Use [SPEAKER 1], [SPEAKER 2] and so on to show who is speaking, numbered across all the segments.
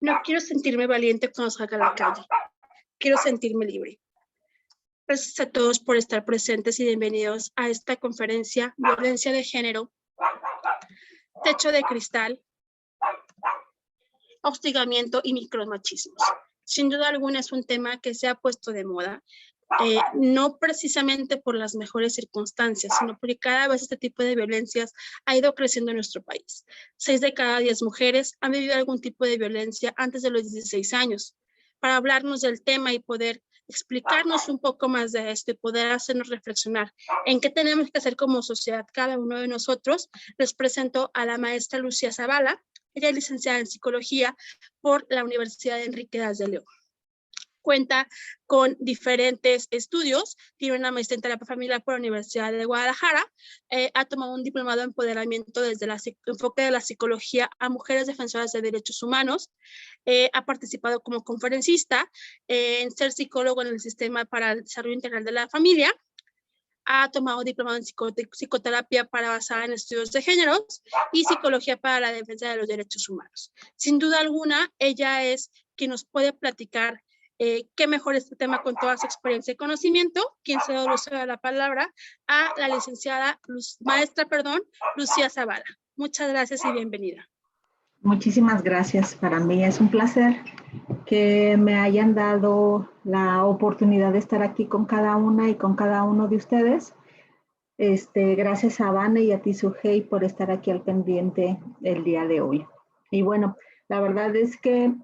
[SPEAKER 1] No quiero sentirme valiente cuando salga a la calle. Quiero sentirme libre. Gracias a todos por estar presentes y bienvenidos a esta conferencia Violencia de Género, Techo de Cristal, Hostigamiento y Micromachismos. Sin duda alguna es un tema que se ha puesto de moda, no precisamente por las mejores circunstancias, sino porque cada vez este tipo de violencias ha ido creciendo en nuestro país. 6 de cada 10 mujeres han vivido algún tipo de violencia antes de los 16 años. Para hablarnos del tema y poder explicarnos un poco más de esto y poder hacernos reflexionar en qué tenemos que hacer como sociedad cada uno de nosotros, les presento a la maestra Lucía Zavala. Ella es licenciada en Psicología por la Universidad de Enrique Das de León. Cuenta con diferentes estudios, tiene una maestría en terapia familiar por la Universidad de Guadalajara, ha tomado un diplomado en empoderamiento desde el enfoque de la psicología a mujeres defensoras de derechos humanos, ha participado como conferencista en ser psicólogo en el Sistema para el Desarrollo Integral de la Familia, ha tomado diplomado en psicoterapia basada en estudios de géneros y psicología para la defensa de los derechos humanos. Sin duda alguna, ella es quien nos puede platicar qué mejor este tema con toda su experiencia y conocimiento, quien se da la palabra a la licenciada, maestra Lucía Zavala. Muchas gracias y bienvenida.
[SPEAKER 2] Muchísimas gracias. Para mí es un placer que me hayan dado la oportunidad de estar aquí con cada una y con cada uno de ustedes. Gracias a Vane y a ti, Sujei, por estar aquí al pendiente el día de hoy. Y bueno, la verdad es que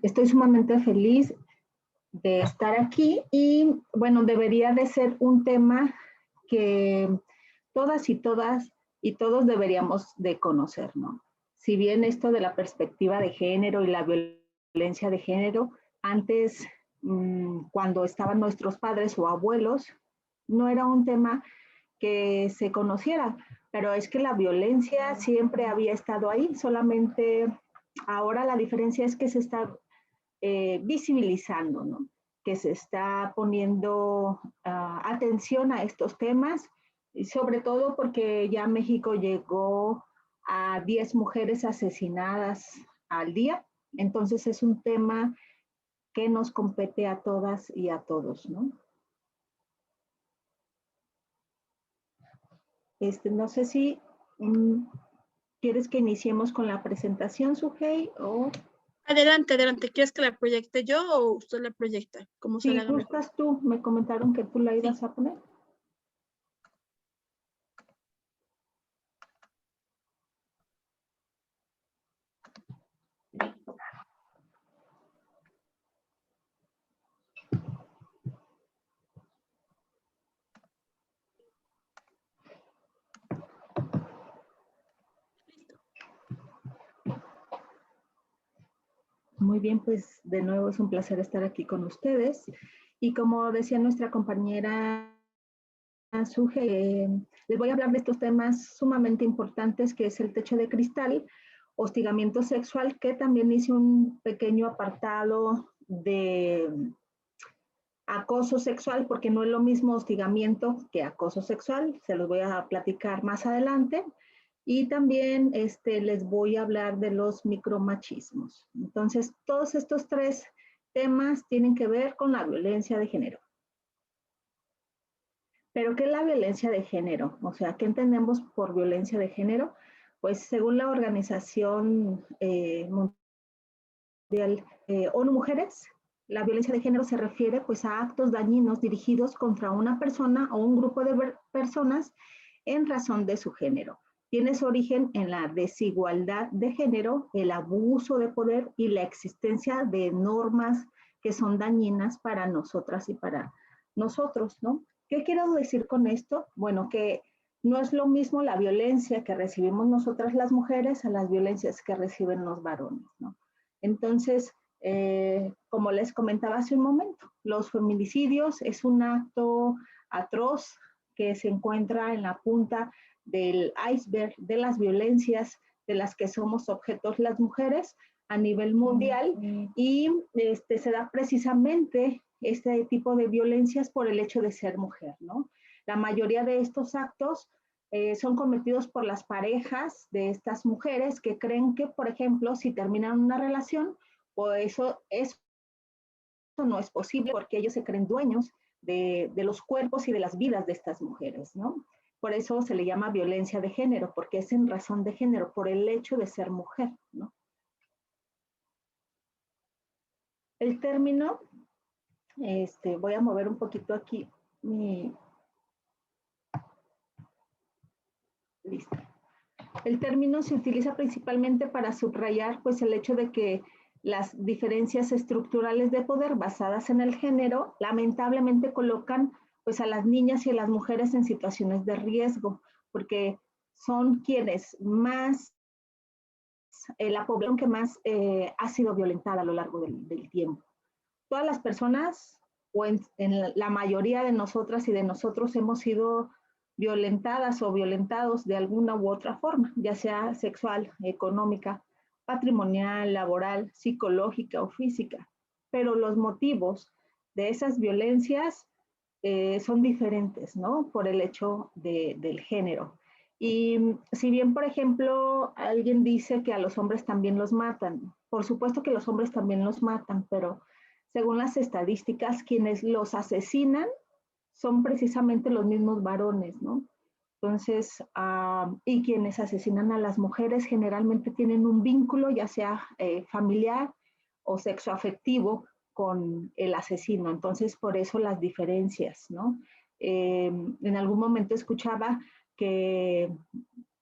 [SPEAKER 2] estoy sumamente feliz de estar aquí y bueno, debería de ser un tema que todas y todos deberíamos de conocer, ¿no? Si bien esto de la perspectiva de género y la violencia de género, antes, cuando estaban nuestros padres o abuelos, no era un tema que se conociera, pero es que la violencia siempre había estado ahí, solamente ahora la diferencia es que se está visibilizando, ¿no? Que se está poniendo atención a estos temas, y sobre todo porque ya México llegó a 10 mujeres asesinadas al día, entonces es un tema que nos compete a todas y a todos, ¿no? No sé si quieres que iniciemos con la presentación, Sujei, o...
[SPEAKER 1] Adelante, adelante. ¿Quieres que la proyecte yo o usted la proyecta? ¿Cómo se
[SPEAKER 2] Si
[SPEAKER 1] la haga mejor?
[SPEAKER 2] gustas tú, me comentaron que tú la ibas a poner. Muy bien, pues de nuevo es un placer estar aquí con ustedes. Y como decía nuestra compañera Suje, les voy a hablar de estos temas sumamente importantes, que es el techo de cristal, hostigamiento sexual, que también hice un pequeño apartado de acoso sexual, porque no es lo mismo hostigamiento que acoso sexual, se los voy a platicar más adelante. Y también les voy a hablar de los micromachismos. Entonces, todos estos 3 temas tienen que ver con la violencia de género. ¿Pero qué es la violencia de género? O sea, ¿qué entendemos por violencia de género? Pues según la Organización Mundial ONU Mujeres, la violencia de género se refiere pues a actos dañinos dirigidos contra una persona o un grupo de personas en razón de su género. Tiene su origen en la desigualdad de género, el abuso de poder y la existencia de normas que son dañinas para nosotras y para nosotros, ¿no? ¿Qué quiero decir con esto? Bueno, que no es lo mismo la violencia que recibimos nosotras las mujeres a las violencias que reciben los varones, ¿no? Entonces, como les comentaba hace un momento, los feminicidios es un acto atroz que se encuentra en la punta del iceberg de las violencias de las que somos objetos las mujeres a nivel mundial y se da precisamente este tipo de violencias por el hecho de ser mujer, ¿no? La mayoría de estos actos son cometidos por las parejas de estas mujeres que creen que, por ejemplo, si terminan una relación, Pues eso no es posible porque ellos se creen dueños de los cuerpos y de las vidas de estas mujeres, ¿no? Por eso se le llama violencia de género, porque es en razón de género, por el hecho de ser mujer, ¿no? El término, voy a mover un poquito aquí listo. El término se utiliza principalmente para subrayar pues el hecho de que las diferencias estructurales de poder basadas en el género lamentablemente colocan pues a las niñas y a las mujeres en situaciones de riesgo, porque son quienes más, la población que más ha sido violentada a lo largo del tiempo. Todas las personas, o en la mayoría de nosotras y de nosotros, hemos sido violentadas o violentados de alguna u otra forma, ya sea sexual, económica, patrimonial, laboral, psicológica o física. Pero los motivos de esas violencias son diferentes, ¿no? Por el hecho del género. Y si bien, por ejemplo, alguien dice que a los hombres también los matan, por supuesto que los hombres también los matan, pero según las estadísticas, quienes los asesinan son precisamente los mismos varones, ¿no? Entonces, y quienes asesinan a las mujeres generalmente tienen un vínculo, ya sea familiar o sexoafectivo, con el asesino. Entonces, por eso las diferencias, ¿no? En algún momento escuchaba que,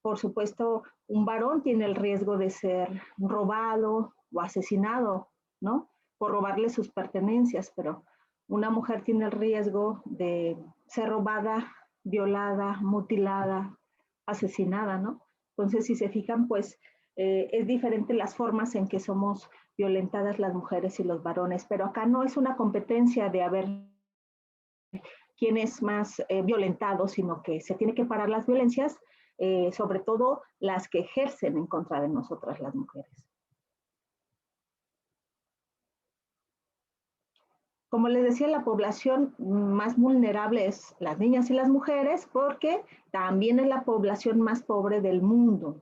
[SPEAKER 2] por supuesto, un varón tiene el riesgo de ser robado o asesinado, ¿no? Por robarle sus pertenencias, pero una mujer tiene el riesgo de ser robada, violada, mutilada, asesinada, ¿no? Entonces, si se fijan, pues es diferente las formas en que somos violentadas las mujeres y los varones, pero acá no es una competencia de a ver quién es más violentado, sino que se tiene que parar las violencias, sobre todo las que ejercen en contra de nosotras las mujeres. Como les decía, la población más vulnerable es las niñas y las mujeres porque también es la población más pobre del mundo.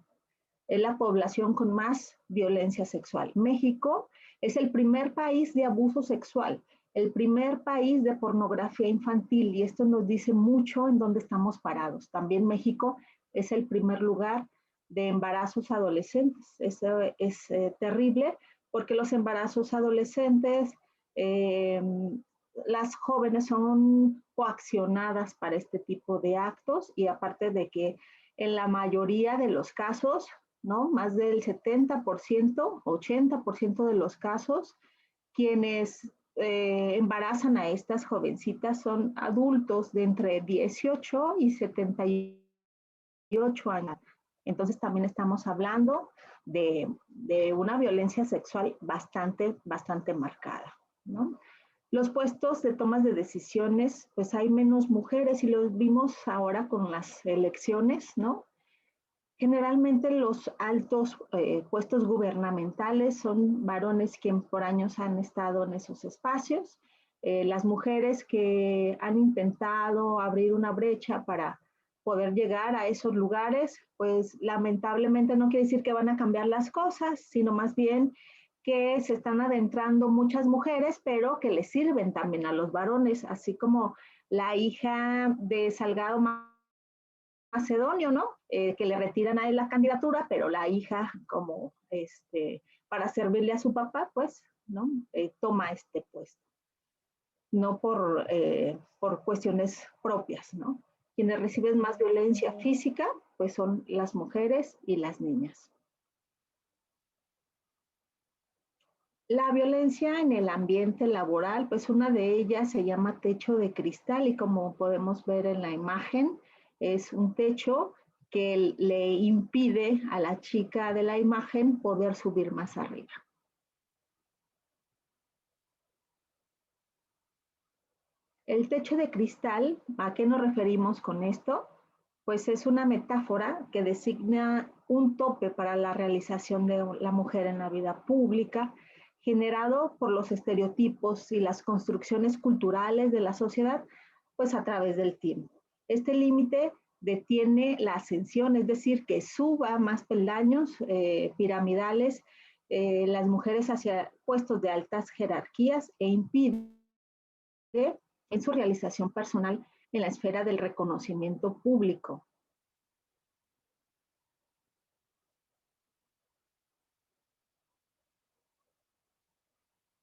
[SPEAKER 2] Es la población con más violencia sexual. México es el primer país de abuso sexual, el primer país de pornografía infantil, y esto nos dice mucho en dónde estamos parados. También México es el primer lugar de embarazos adolescentes. Eso es terrible porque los embarazos adolescentes, las jóvenes son coaccionadas para este tipo de actos, y aparte de que en la mayoría de los casos, ¿no? Más del 70%, 80% de los casos, quienes embarazan a estas jovencitas son adultos de entre 18 y 78 años. Entonces también estamos hablando de una violencia sexual bastante marcada, ¿no? Los puestos de tomas de decisiones, pues hay menos mujeres y lo vimos ahora con las elecciones, ¿no? Generalmente los altos puestos gubernamentales son varones quienes por años han estado en esos espacios. Las mujeres que han intentado abrir una brecha para poder llegar a esos lugares, pues lamentablemente no quiere decir que van a cambiar las cosas, sino más bien que se están adentrando muchas mujeres, pero que les sirven también a los varones, así como la hija de Salgado Macedonio, ¿no? Que le retiran a él la candidatura, pero la hija, como para servirle a su papá, pues, ¿no? Toma este puesto, no por cuestiones propias, ¿no? Quienes reciben más violencia física, pues son las mujeres y las niñas. La violencia en el ambiente laboral, pues una de ellas se llama techo de cristal, y como podemos ver en la imagen, es un techo que le impide a la chica de la imagen poder subir más arriba. El techo de cristal, ¿a qué nos referimos con esto? Pues es una metáfora que designa un tope para la realización de la mujer en la vida pública, generado por los estereotipos y las construcciones culturales de la sociedad, pues a través del tiempo. Este límite detiene la ascensión, es decir, que suba más peldaños piramidales las mujeres hacia puestos de altas jerarquías e impide en su realización personal en la esfera del reconocimiento público.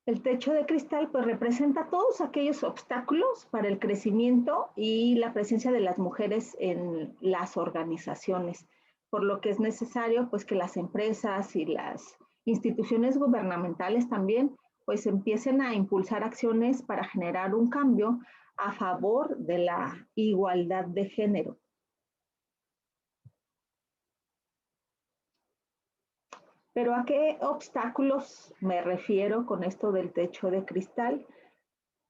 [SPEAKER 2] El techo de cristal pues representa todos aquellos obstáculos para el crecimiento y la presencia de las mujeres en las organizaciones, por lo que es necesario pues que las empresas y las instituciones gubernamentales también pues empiecen a impulsar acciones para generar un cambio a favor de la igualdad de género. Pero ¿a qué obstáculos me refiero con esto del techo de cristal?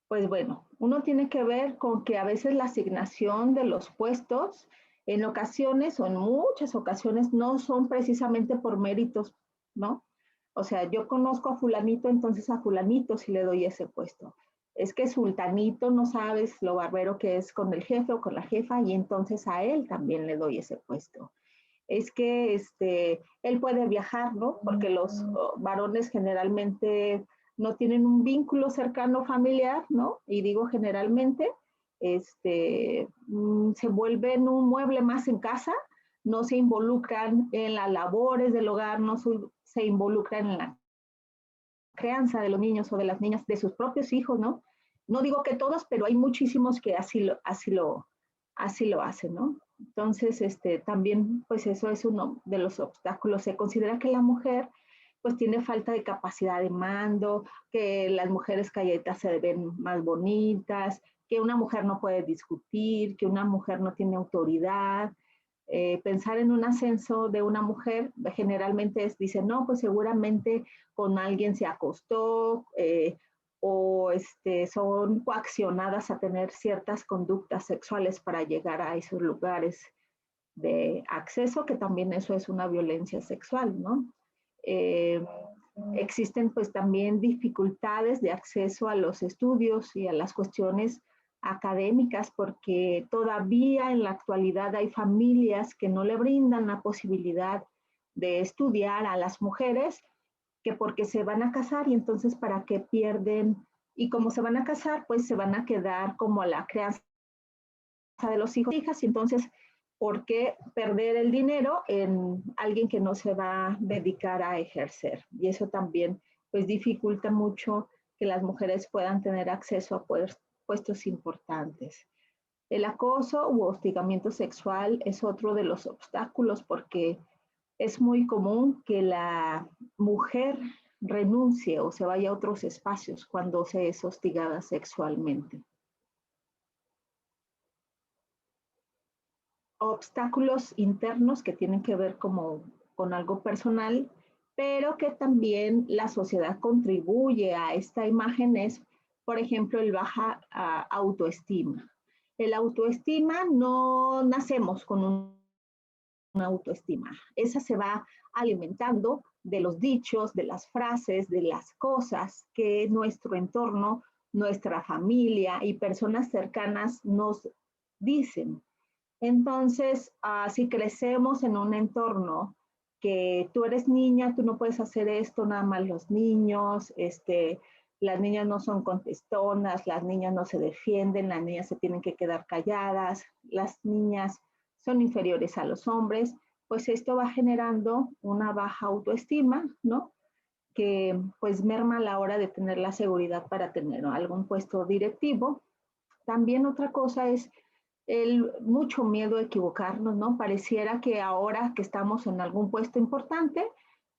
[SPEAKER 2] Pues bueno, uno tiene que ver con que a veces la asignación de los puestos en ocasiones o en muchas ocasiones no son precisamente por méritos, ¿no? O sea, yo conozco a fulanito, entonces a fulanito sí le doy ese puesto. Es que sultanito no sabes lo barbero que es con el jefe o con la jefa y entonces a él también le doy ese puesto. Es que él puede viajar, ¿no? Porque los varones generalmente no tienen un vínculo cercano familiar, ¿no? Y digo generalmente, se vuelven un mueble más en casa, no se involucran en las labores del hogar, no se involucran en la crianza de los niños o de las niñas, de sus propios hijos, ¿no? No digo que todos, pero hay muchísimos que así lo hacen, ¿no? Entonces, también, pues eso es uno de los obstáculos. Se considera que la mujer, pues tiene falta de capacidad de mando, que las mujeres calladitas se ven más bonitas, que una mujer no puede discutir, que una mujer no tiene autoridad. Pensar en un ascenso de una mujer generalmente dice, no, pues seguramente con alguien se acostó, o son coaccionadas a tener ciertas conductas sexuales para llegar a esos lugares de acceso, que también eso es una violencia sexual, ¿no? Existen pues también dificultades de acceso a los estudios y a las cuestiones académicas, porque todavía en la actualidad hay familias que no le brindan la posibilidad de estudiar a las mujeres, que porque se van a casar y entonces para qué pierden, y como se van a casar, pues se van a quedar como a la crianza de los hijos e hijas, y entonces, ¿por qué perder el dinero en alguien que no se va a dedicar a ejercer? Y eso también pues dificulta mucho que las mujeres puedan tener acceso a puestos importantes. El acoso u hostigamiento sexual es otro de los obstáculos, porque es muy común que la mujer renuncie o se vaya a otros espacios cuando se es hostigada sexualmente. Obstáculos internos que tienen que ver como con algo personal, pero que también la sociedad contribuye a esta imagen es, por ejemplo, el baja autoestima. El autoestima no nacemos con una autoestima. Esa se va alimentando de los dichos, de las frases, de las cosas que nuestro entorno, nuestra familia y personas cercanas nos dicen. Entonces, si crecemos en un entorno que tú eres niña, tú no puedes hacer esto, nada más los niños, las niñas no son contestonas, las niñas no se defienden, las niñas se tienen que quedar calladas, las niñas son inferiores a los hombres, pues esto va generando una baja autoestima, ¿no? Que pues merma a la hora de tener la seguridad para tener algún puesto directivo. También otra cosa es mucho miedo a equivocarnos, ¿no? Pareciera que ahora que estamos en algún puesto importante,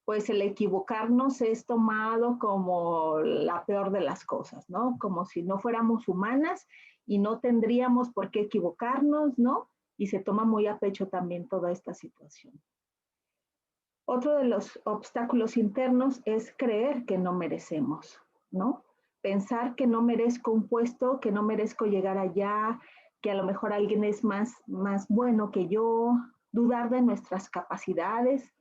[SPEAKER 2] pues el equivocarnos es tomado como la peor de las cosas, ¿no? Como si no fuéramos humanas y no tendríamos por qué equivocarnos, ¿no? Y se toma muy a pecho también toda esta situación. Otro de los obstáculos internos es creer que no merecemos, ¿no? Pensar que no merezco un puesto, que no merezco llegar allá, que a lo mejor alguien es más bueno que yo, dudar de nuestras capacidades,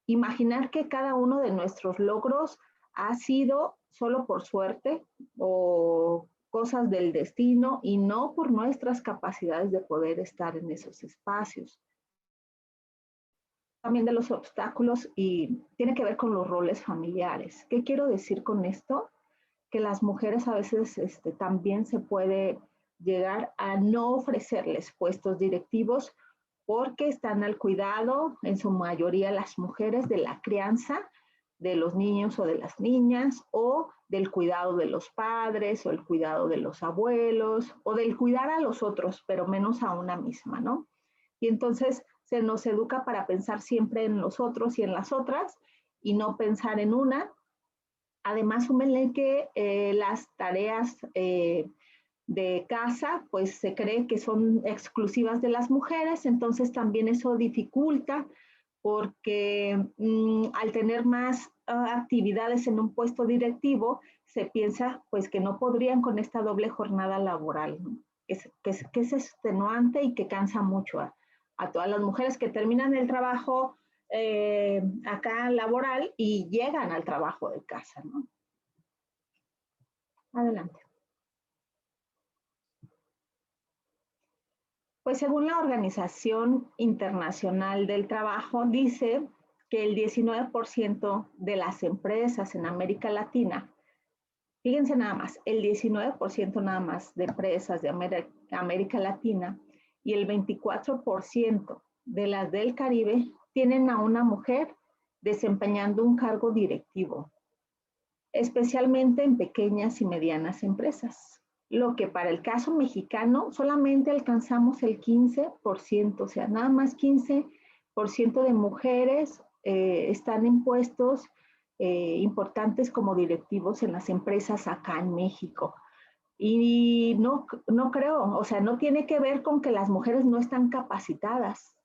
[SPEAKER 2] imaginar que cada uno de nuestros logros ha sido solo por suerte o cosas del destino y no por nuestras capacidades de poder estar en esos espacios. también de los obstáculos y tiene que ver con los roles familiares. ¿Qué quiero decir con esto? Que las mujeres a veces también se puede llegar a no ofrecerles puestos directivos porque están al cuidado, en su mayoría las mujeres, de la crianza de los niños o de las niñas, o del cuidado de los padres, o el cuidado de los abuelos, o del cuidar a los otros, pero menos a una misma, ¿no? Y entonces se nos educa para pensar siempre en los otros y en las otras, y no pensar en una. Además, súmenle que las tareas de casa, pues se cree que son exclusivas de las mujeres, entonces también eso dificulta porque al tener más actividades en un puesto directivo, se piensa pues que no podrían con esta doble jornada laboral, ¿no? Que es extenuante y que cansa mucho a todas las mujeres que terminan el trabajo acá laboral y llegan al trabajo de casa, ¿no? Adelante. Pues según la Organización Internacional del Trabajo, dice que el 19% de las empresas en América Latina, fíjense nada más, el 19% nada más de empresas de América Latina y el 24% de las del Caribe tienen a una mujer desempeñando un cargo directivo, especialmente en pequeñas y medianas empresas. Lo que para el caso mexicano solamente alcanzamos el 15%, o sea, nada más 15% de mujeres están en puestos importantes como directivos en las empresas acá en México. Y no creo, o sea, no tiene que ver con que las mujeres no están capacitadas,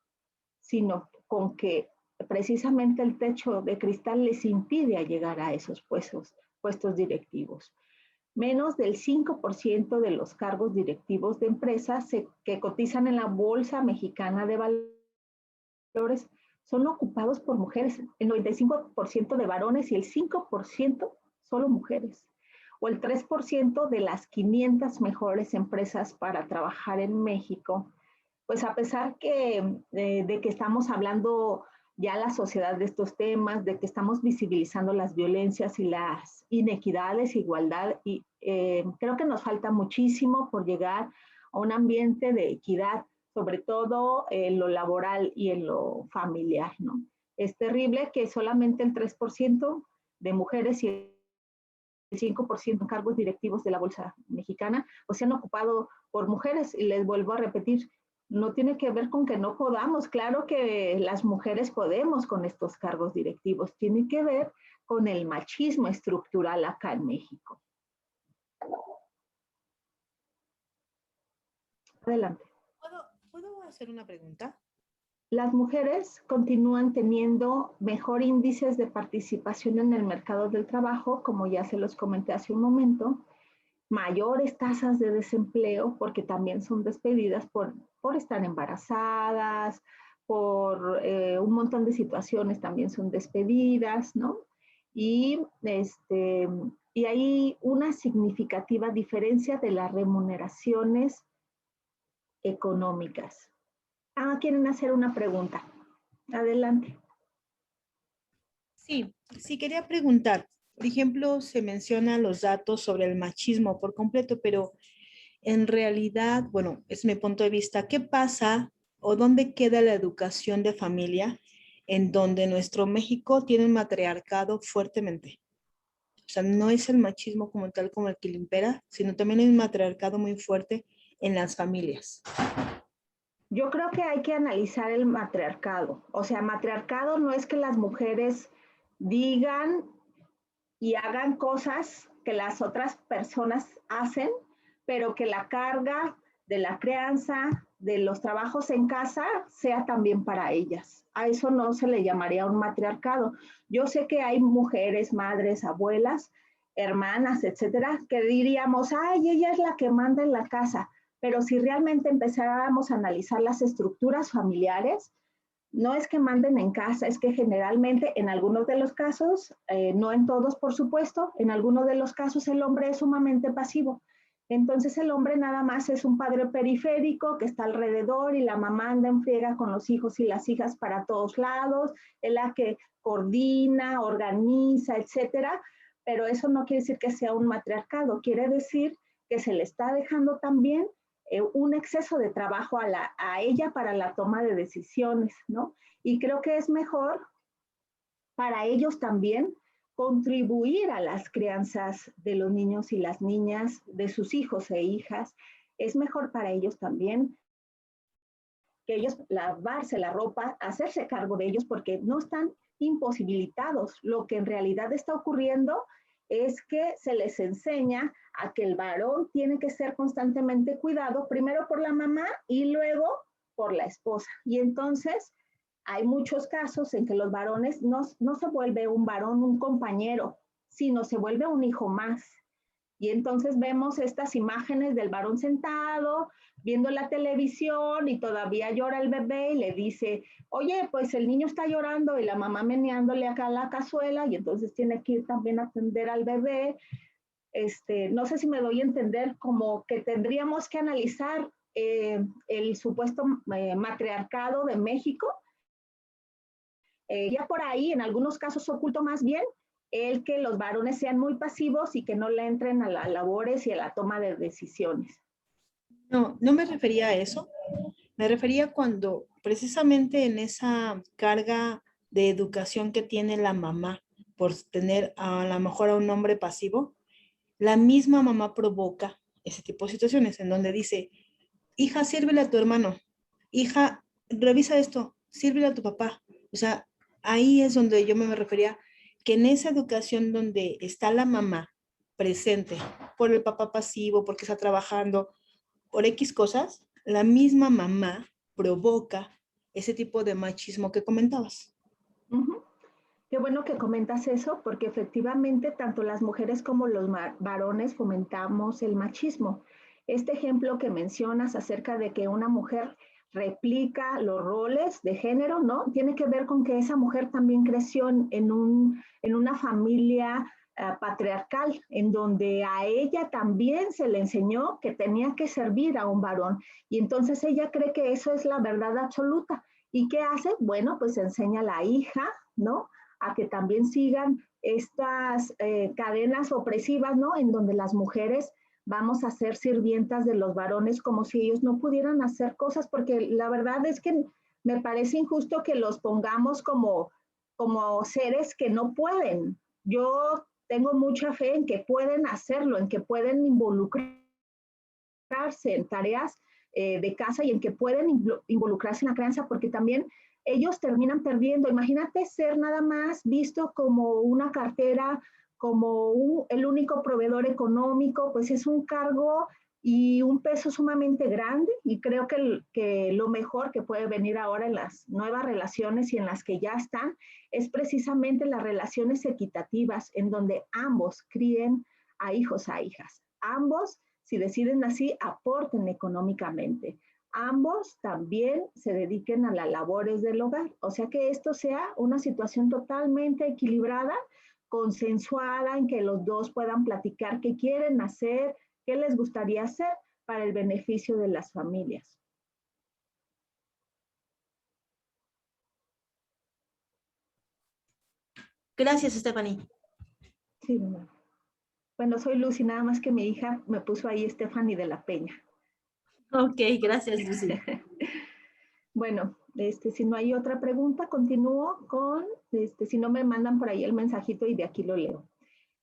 [SPEAKER 2] sino con que precisamente el techo de cristal les impide llegar a esos puestos directivos. Menos del 5% de los cargos directivos de empresas que cotizan en la Bolsa Mexicana de Valores son ocupados por mujeres, el 95% de varones y el 5% solo mujeres. O el 3% de las 500 mejores empresas para trabajar en México, pues a pesar de que estamos hablando ya la sociedad de estos temas, de que estamos visibilizando las violencias y las inequidades, igualdad, y creo que nos falta muchísimo por llegar a un ambiente de equidad, sobre todo en lo laboral y en lo familiar, ¿no? Es terrible que solamente el 3% de mujeres y el 5% en cargos directivos de la Bolsa Mexicana pues sean ocupados por mujeres, y les vuelvo a repetir, no tiene que ver con que no podamos, claro que las mujeres podemos con estos cargos directivos, tiene que ver con el machismo estructural acá en México. Adelante.
[SPEAKER 3] ¿Puedo hacer una pregunta?
[SPEAKER 2] Las mujeres continúan teniendo mejor índices de participación en el mercado del trabajo, como ya se los comenté hace un momento, mayores tasas de desempleo porque también son despedidas por estar embarazadas, por un montón de situaciones también son despedidas, ¿no? Y hay una significativa diferencia de las remuneraciones económicas. Quieren hacer una pregunta. Adelante.
[SPEAKER 3] Sí, quería preguntar. Por ejemplo, se mencionan los datos sobre el machismo por completo, pero en realidad, bueno, es mi punto de vista, ¿qué pasa o dónde queda la educación de familia en donde nuestro México tiene un matriarcado fuertemente? O sea, no es el machismo como tal como el que le impera, sino también hay un matriarcado muy fuerte en las familias.
[SPEAKER 2] Yo creo que hay que analizar el matriarcado. O sea, matriarcado no es que las mujeres digan y hagan cosas que las otras personas hacen, pero que la carga de la crianza, de los trabajos en casa, sea también para ellas. A eso no se le llamaría un matriarcado. Yo sé que hay mujeres, madres, abuelas, hermanas, etcétera, que diríamos, ay, ella es la que manda en la casa. Pero si realmente empezáramos a analizar las estructuras familiares, no es que manden en casa, es que generalmente en algunos de los casos, no en todos por supuesto, en algunos de los casos el hombre es sumamente pasivo. Entonces el hombre nada más es un padre periférico que está alrededor y la mamá anda en friega con los hijos y las hijas para todos lados, es la que coordina, organiza, etcétera, pero eso no quiere decir que sea un matriarcado, quiere decir que se le está dejando también un exceso de trabajo a ella para la toma de decisiones, ¿no? Y creo que es mejor para ellos también contribuir a las crianzas de los niños y las niñas, de sus hijos e hijas. Es mejor para ellos también que ellos lavarse la ropa, hacerse cargo de ellos porque no están imposibilitados. Lo que en realidad está ocurriendo es que se les enseña a que el varón tiene que ser constantemente cuidado, primero por la mamá y luego por la esposa. Y entonces hay muchos casos en que los varones no se vuelve un varón, un compañero, sino se vuelve un hijo más. Y entonces vemos estas imágenes del varón sentado, viendo la televisión y todavía llora el bebé y le dice, oye, pues el niño está llorando y la mamá meneándole acá la cazuela y entonces tiene que ir también a atender al bebé. No sé si me doy a entender, como que tendríamos que analizar el supuesto matriarcado de México. Ya por ahí, en algunos casos oculto más bien, el que los varones sean muy pasivos y que no le entren a las labores y a la toma de decisiones.
[SPEAKER 3] No, no me refería a eso. Me refería cuando precisamente en esa carga de educación que tiene la mamá por tener a lo mejor a un hombre pasivo, la misma mamá provoca ese tipo de situaciones en donde dice, hija, sírvele a tu hermano, hija, revisa esto, sírvele a tu papá. O sea, ahí es donde yo me refería, que en esa educación donde está la mamá presente por el papá pasivo, porque está trabajando, por X cosas, la misma mamá provoca ese tipo de machismo que comentabas.
[SPEAKER 2] Uh-huh. Qué bueno que comentas eso, porque efectivamente tanto las mujeres como los varones fomentamos el machismo. Este ejemplo que mencionas acerca de que una mujer replica los roles de género, ¿no? Tiene que ver con que esa mujer también creció en una familia patriarcal, en donde a ella también se le enseñó que tenía que servir a un varón. Y entonces ella cree que eso es la verdad absoluta. ¿Y qué hace? Bueno, pues enseña a la hija, ¿no? A que también sigan estas cadenas opresivas, ¿no? En donde las mujeres vamos a ser sirvientas de los varones como si ellos no pudieran hacer cosas, porque la verdad es que me parece injusto que los pongamos como seres que no pueden. Yo tengo mucha fe en que pueden hacerlo, en que pueden involucrarse en tareas de casa y en que pueden involucrarse en la crianza, porque también ellos terminan perdiendo. Imagínate ser nada más visto como una cartera, como el único proveedor económico, pues es un cargo y un peso sumamente grande, y creo que lo mejor que puede venir ahora en las nuevas relaciones y en las que ya están es precisamente las relaciones equitativas, en donde ambos críen a hijos, a hijas. Ambos, si deciden así, aporten económicamente. Ambos también se dediquen a las labores del hogar. O sea, que esto sea una situación totalmente equilibrada, consensuada, en que los dos puedan platicar qué quieren hacer, qué les gustaría hacer para el beneficio de las familias.
[SPEAKER 3] Gracias, Stephanie.
[SPEAKER 2] Sí, bueno, soy Lucy, nada más que mi hija me puso ahí Stephanie de la Peña.
[SPEAKER 3] Ok, gracias, Lucy.
[SPEAKER 2] Bueno, si no hay otra pregunta, continúo con, si no me mandan por ahí el mensajito y de aquí lo leo.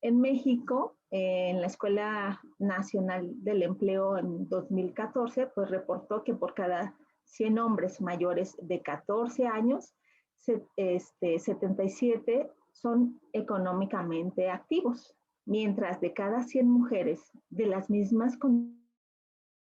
[SPEAKER 2] En México, en la Escuela Nacional del Empleo en 2014, pues reportó que por cada 100 hombres mayores de 14 años, 77 son económicamente activos, mientras de cada 100 mujeres de las mismas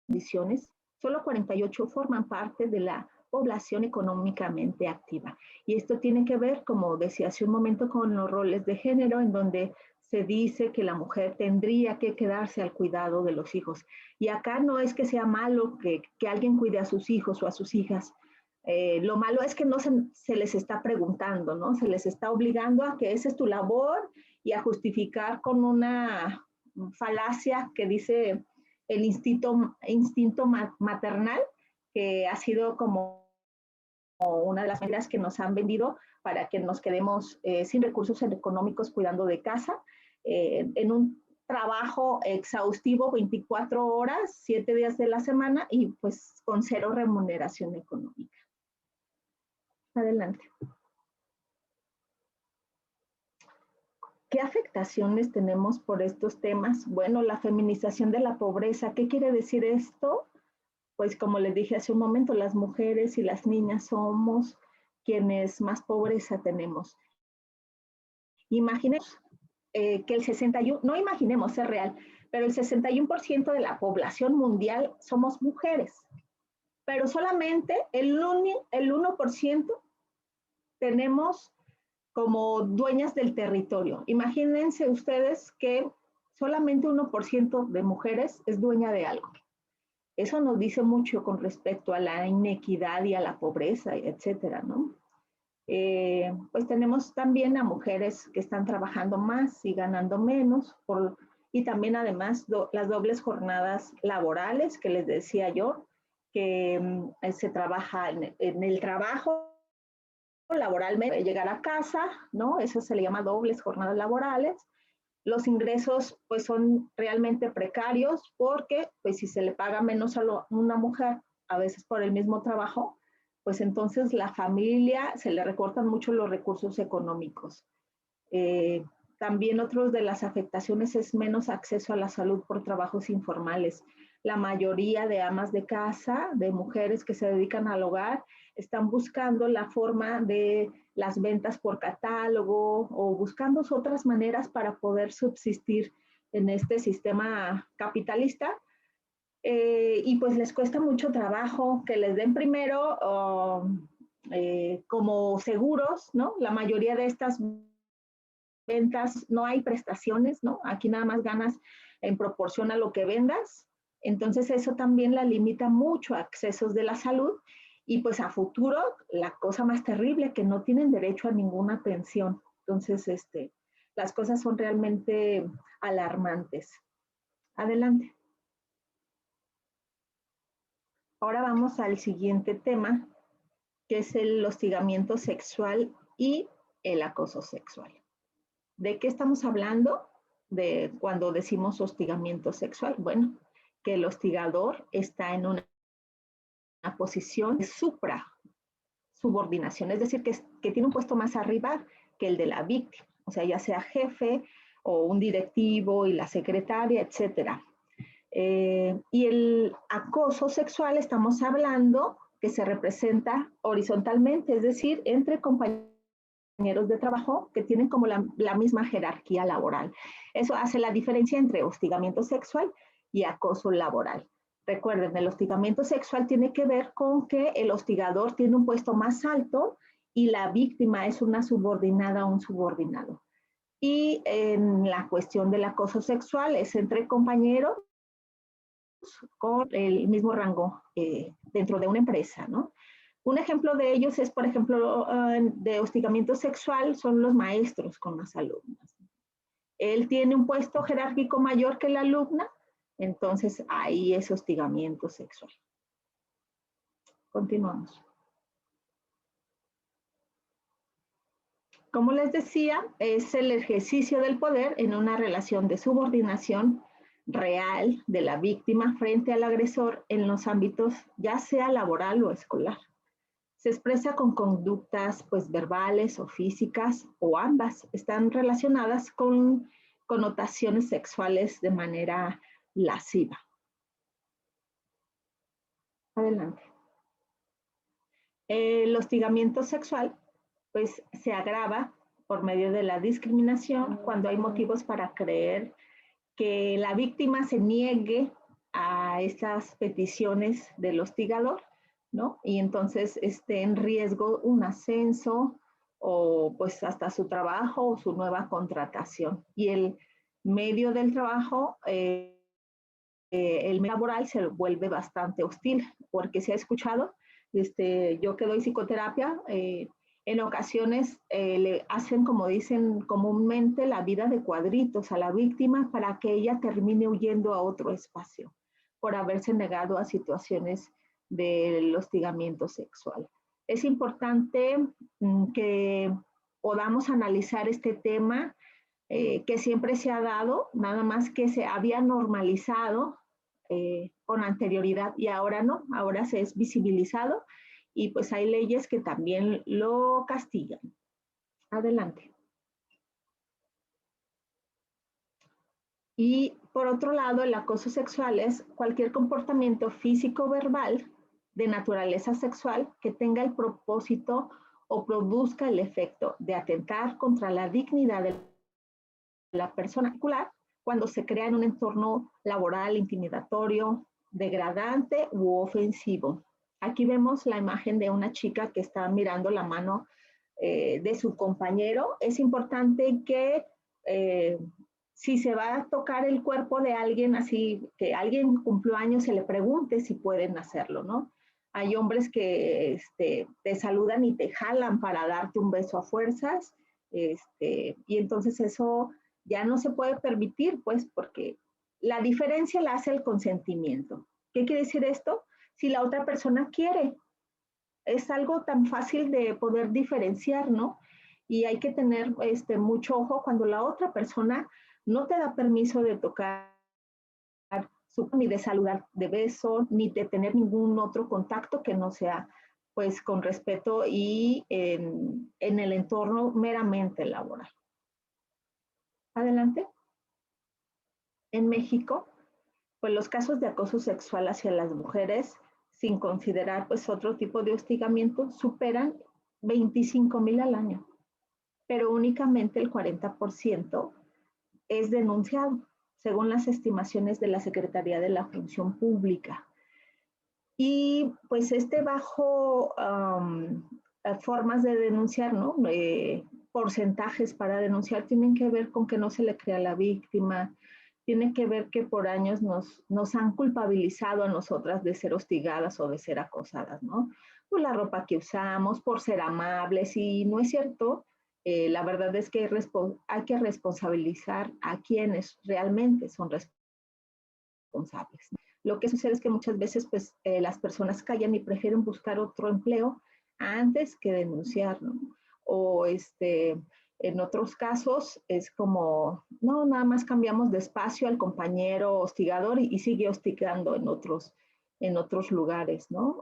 [SPEAKER 2] condiciones, solo 48 forman parte de la población económicamente activa. Y esto tiene que ver, como decía hace un momento, con los roles de género, en donde se dice que la mujer tendría que quedarse al cuidado de los hijos. Y acá no es que sea malo que alguien cuide a sus hijos o a sus hijas. Lo malo es que no se les está preguntando, ¿no? Se les está obligando a que esa es tu labor y a justificar con una falacia que dice el instinto maternal, que ha sido como una de las medidas que nos han vendido para que nos quedemos sin recursos económicos cuidando de casa, en un trabajo exhaustivo 24 horas, 7 días de la semana y pues con cero remuneración económica. Adelante. ¿Qué afectaciones tenemos por estos temas? Bueno, la feminización de la pobreza. ¿Qué quiere decir esto? Pues como les dije hace un momento, las mujeres y las niñas somos quienes más pobreza tenemos. Imaginemos que el 61%, no imaginemos, es real, pero el 61% de la población mundial somos mujeres, pero solamente el 1% tenemos como dueñas del territorio. Imagínense ustedes que solamente 1% de mujeres es dueña de algo. Eso nos dice mucho con respecto a la inequidad y a la pobreza, etcétera, ¿no? Pues tenemos también a mujeres que están trabajando más y ganando menos, y también además las dobles jornadas laborales que les decía yo, que se trabaja en el trabajo laboralmente, llegar a casa, ¿no? Eso se le llama dobles jornadas laborales. Los ingresos pues son realmente precarios porque pues si se le paga menos a una mujer a veces por el mismo trabajo, pues entonces la familia se le recortan mucho los recursos económicos. También otra de las afectaciones es menos acceso a la salud por trabajos informales. La mayoría de amas de casa, de mujeres que se dedican al hogar, están buscando la forma de las ventas por catálogo o buscando otras maneras para poder subsistir en este sistema capitalista. Y pues les cuesta mucho trabajo que les den primero como seguros, ¿no? La mayoría de estas ventas no hay prestaciones, ¿no? Aquí nada más ganas en proporción a lo que vendas. Entonces eso también la limita mucho a accesos de la salud y pues a futuro la cosa más terrible, que no tienen derecho a ninguna pensión. Entonces las cosas son realmente alarmantes. Adelante. Ahora vamos al siguiente tema, que es el hostigamiento sexual y el acoso sexual. ¿De qué estamos hablando de cuando decimos hostigamiento sexual? Bueno, que el hostigador está en una posición de subordinación, es decir, que tiene un puesto más arriba que el de la víctima, o sea, ya sea jefe o un directivo y la secretaria, etcétera. Y el acoso sexual estamos hablando que se representa horizontalmente, es decir, entre compañeros de trabajo que tienen como la misma jerarquía laboral. Eso hace la diferencia entre hostigamiento sexual y acoso laboral. Recuerden, el hostigamiento sexual tiene que ver con que el hostigador tiene un puesto más alto y la víctima es una subordinada o un subordinado. Y en la cuestión del acoso sexual es entre compañeros con el mismo rango dentro de una empresa, ¿no? Un ejemplo de ellos es, por ejemplo, de hostigamiento sexual son los maestros con las alumnas. Él tiene un puesto jerárquico mayor que la alumna, entonces ahí es hostigamiento sexual. Continuamos. Como les decía, es el ejercicio del poder en una relación de subordinación real de la víctima frente al agresor en los ámbitos ya sea laboral o escolar. Se expresa con conductas pues verbales o físicas o ambas. Están relacionadas con connotaciones sexuales de manera lasciva. Adelante. El hostigamiento sexual pues se agrava por medio de la discriminación cuando hay motivos para creer que la víctima se niegue a estas peticiones del hostigador, ¿no? Y entonces esté en riesgo un ascenso o pues hasta su trabajo o su nueva contratación. Y el medio del trabajo, el medio laboral se vuelve bastante hostil, porque se ha escuchado, yo que doy psicoterapia, en ocasiones le hacen, como dicen comúnmente, la vida de cuadritos a la víctima para que ella termine huyendo a otro espacio. por haberse negado a situaciones del hostigamiento sexual. Es importante que podamos analizar este tema que siempre se ha dado, nada más que se había normalizado con anterioridad y ahora no, ahora se es visibilizado y pues hay leyes que también lo castigan. Adelante. Y por otro lado, el acoso sexual es cualquier comportamiento físico o verbal de naturaleza sexual que tenga el propósito o produzca el efecto de atentar contra la dignidad de la persona particular cuando se crea en un entorno laboral intimidatorio, degradante u ofensivo. Aquí vemos la imagen de una chica que está mirando la mano de su compañero. Es importante que si se va a tocar el cuerpo de alguien, así que alguien cumplió años, se le pregunte si pueden hacerlo, ¿no? Hay hombres que te saludan y te jalan para darte un beso a fuerzas, y entonces eso ya no se puede permitir, pues, porque la diferencia la hace el consentimiento. ¿Qué quiere decir esto? Si la otra persona quiere. Es algo tan fácil de poder diferenciar, ¿no? Y hay que tener mucho ojo cuando la otra persona no te da permiso de tocar, ni de saludar de beso, ni de tener ningún otro contacto que no sea pues con respeto y en el entorno meramente laboral. Adelante. En México, pues los casos de acoso sexual hacia las mujeres, sin considerar pues otro tipo de hostigamiento, superan 25,000 al año, pero únicamente el 40% es denunciado, según las estimaciones de la Secretaría de la Función Pública. Y pues bajo formas de denunciar, ¿no? Porcentajes para denunciar tienen que ver con que no se le crea a la víctima, tiene que ver que por años nos han culpabilizado a nosotras de ser hostigadas o de ser acosadas, ¿no? Por la ropa que usamos, por ser amables, y no es cierto. La verdad es que hay que responsabilizar a quienes realmente son responsables. Lo que sucede es que muchas veces pues, las personas callan y prefieren buscar otro empleo antes que denunciar, ¿no? O en otros casos es como, no, nada más cambiamos de espacio al compañero hostigador y sigue hostigando en otros lugares, ¿no?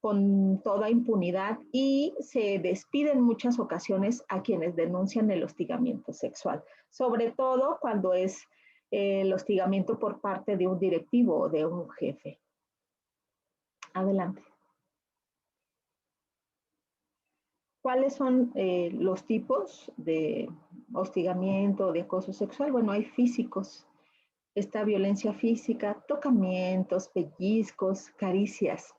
[SPEAKER 2] Con toda impunidad, y se despide en muchas ocasiones a quienes denuncian el hostigamiento sexual, sobre todo cuando es el hostigamiento por parte de un directivo o de un jefe. Adelante. ¿Cuáles son los tipos de hostigamiento, de acoso sexual? Bueno, hay físicos. Esta violencia física, tocamientos, pellizcos, caricias,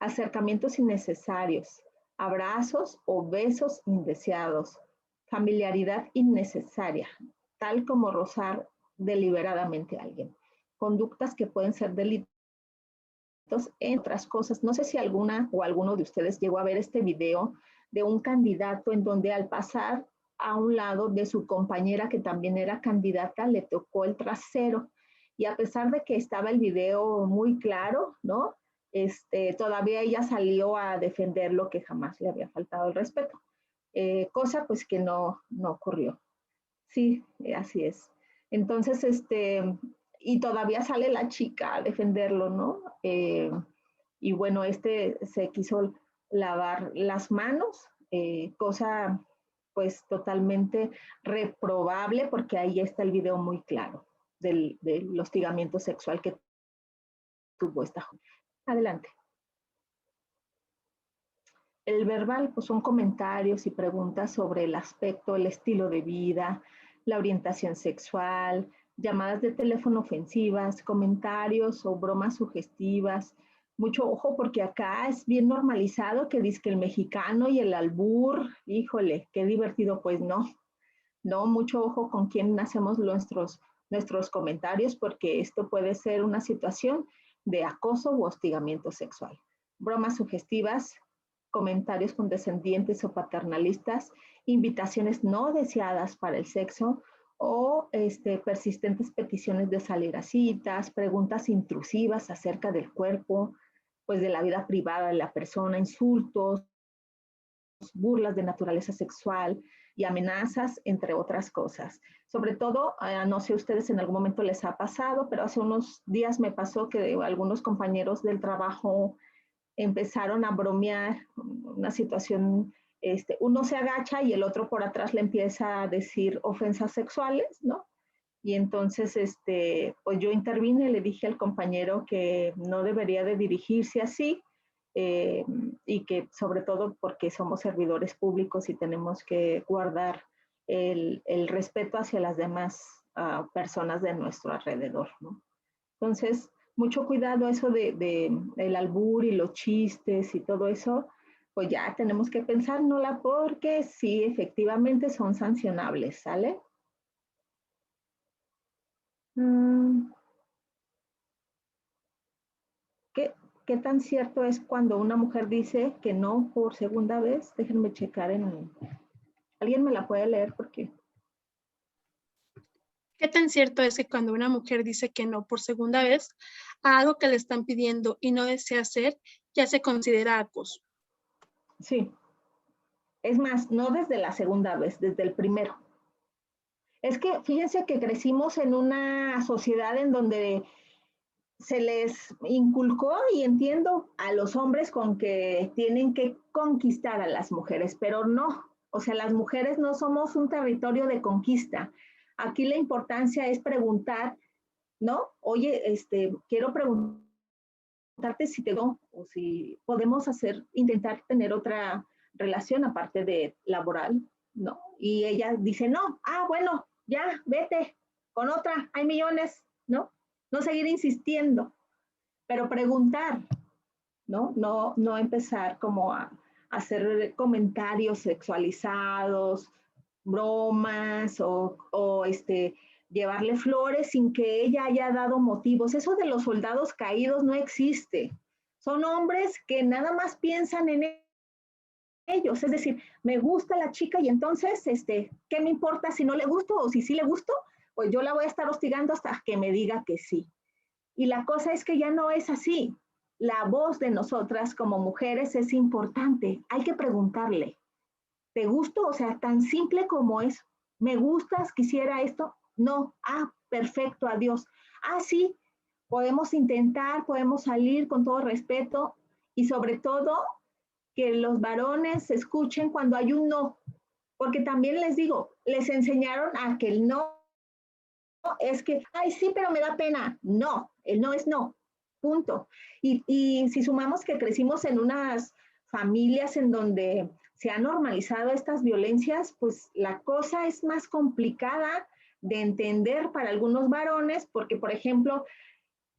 [SPEAKER 2] acercamientos innecesarios, abrazos o besos indeseados, familiaridad innecesaria, tal como rozar deliberadamente a alguien, conductas que pueden ser delitos, entre otras cosas. No sé si alguna o alguno de ustedes llegó a ver este video de un candidato en donde al pasar a un lado de su compañera que también era candidata, le tocó el trasero, y a pesar de que estaba el video muy claro, ¿no? Todavía ella salió a defender lo que jamás le había faltado el respeto, cosa pues que no ocurrió. Sí, así es. Entonces, y todavía sale la chica a defenderlo, ¿no? Y bueno, se quiso lavar las manos, cosa pues totalmente reprobable, porque ahí está el video muy claro del hostigamiento sexual que tuvo esta joven. Adelante. El verbal, pues son comentarios y preguntas sobre el aspecto, el estilo de vida, la orientación sexual, llamadas de teléfono ofensivas, comentarios o bromas sugestivas. Mucho ojo, porque acá es bien normalizado que dice que el mexicano y el albur, híjole, qué divertido. Pues no, mucho ojo con quién hacemos nuestros comentarios, porque esto puede ser una situación de acoso u hostigamiento sexual. Bromas sugestivas, comentarios condescendientes o paternalistas, invitaciones no deseadas para el sexo o persistentes peticiones de salir a citas, preguntas intrusivas acerca del cuerpo, pues de la vida privada de la persona, insultos, burlas de naturaleza sexual y amenazas, entre otras cosas. Sobre todo, no sé ustedes en algún momento les ha pasado, pero hace unos días me pasó que algunos compañeros del trabajo empezaron a bromear una situación, uno se agacha y el otro por atrás le empieza a decir ofensas sexuales, ¿no? Y entonces, pues yo intervine y le dije al compañero que no debería de dirigirse así, y que sobre todo porque somos servidores públicos y tenemos que guardar el respeto hacia las demás personas de nuestro alrededor, ¿no? Entonces, mucho cuidado eso el albur y los chistes y todo eso, pues ya tenemos que pensárnosla porque sí, efectivamente son sancionables, ¿sale? ¿Qué, ¿Qué tan cierto es cuando una mujer dice que no por segunda vez? Déjenme checar en... ¿Alguien me la puede leer? Porque...
[SPEAKER 1] ¿Qué tan cierto es que cuando una mujer dice que no por segunda vez a algo que le están pidiendo y no desea hacer, ya se considera acoso?
[SPEAKER 2] Sí. Es más, no desde la segunda vez, desde el primero. Es que fíjense que crecimos en una sociedad en donde se les inculcó, y entiendo a los hombres con que tienen que conquistar a las mujeres, pero no, o sea, las mujeres no somos un territorio de conquista. Aquí la importancia es preguntar, ¿no? Oye, quiero preguntarte si te doy o si podemos intentar tener otra relación aparte de laboral, ¿no? Y ella dice, no, bueno, ya, vete con otra, hay millones, ¿no? No seguir insistiendo, pero preguntar, ¿no? No empezar como a hacer comentarios sexualizados, bromas o llevarle flores sin que ella haya dado motivos. Eso de los soldados caídos no existe. Son hombres que nada más piensan en ellos, es decir, me gusta la chica y entonces, ¿qué me importa si no le gusto o si sí le gusto? Pues yo la voy a estar hostigando hasta que me diga que sí. Y la cosa es que ya no es así. La voz de nosotras como mujeres es importante. Hay que preguntarle, ¿te gusto? O sea, tan simple como es, ¿me gustas? ¿Quisiera esto? No. Perfecto, adiós. Sí, podemos intentar, podemos salir con todo respeto y sobre todo que los varones escuchen cuando hay un no. Porque también les digo, les enseñaron a que el no es que, sí, pero me da pena. No, el no es no, punto. Y si sumamos que crecimos en unas familias en donde se han normalizado estas violencias, pues la cosa es más complicada de entender para algunos varones, porque, por ejemplo,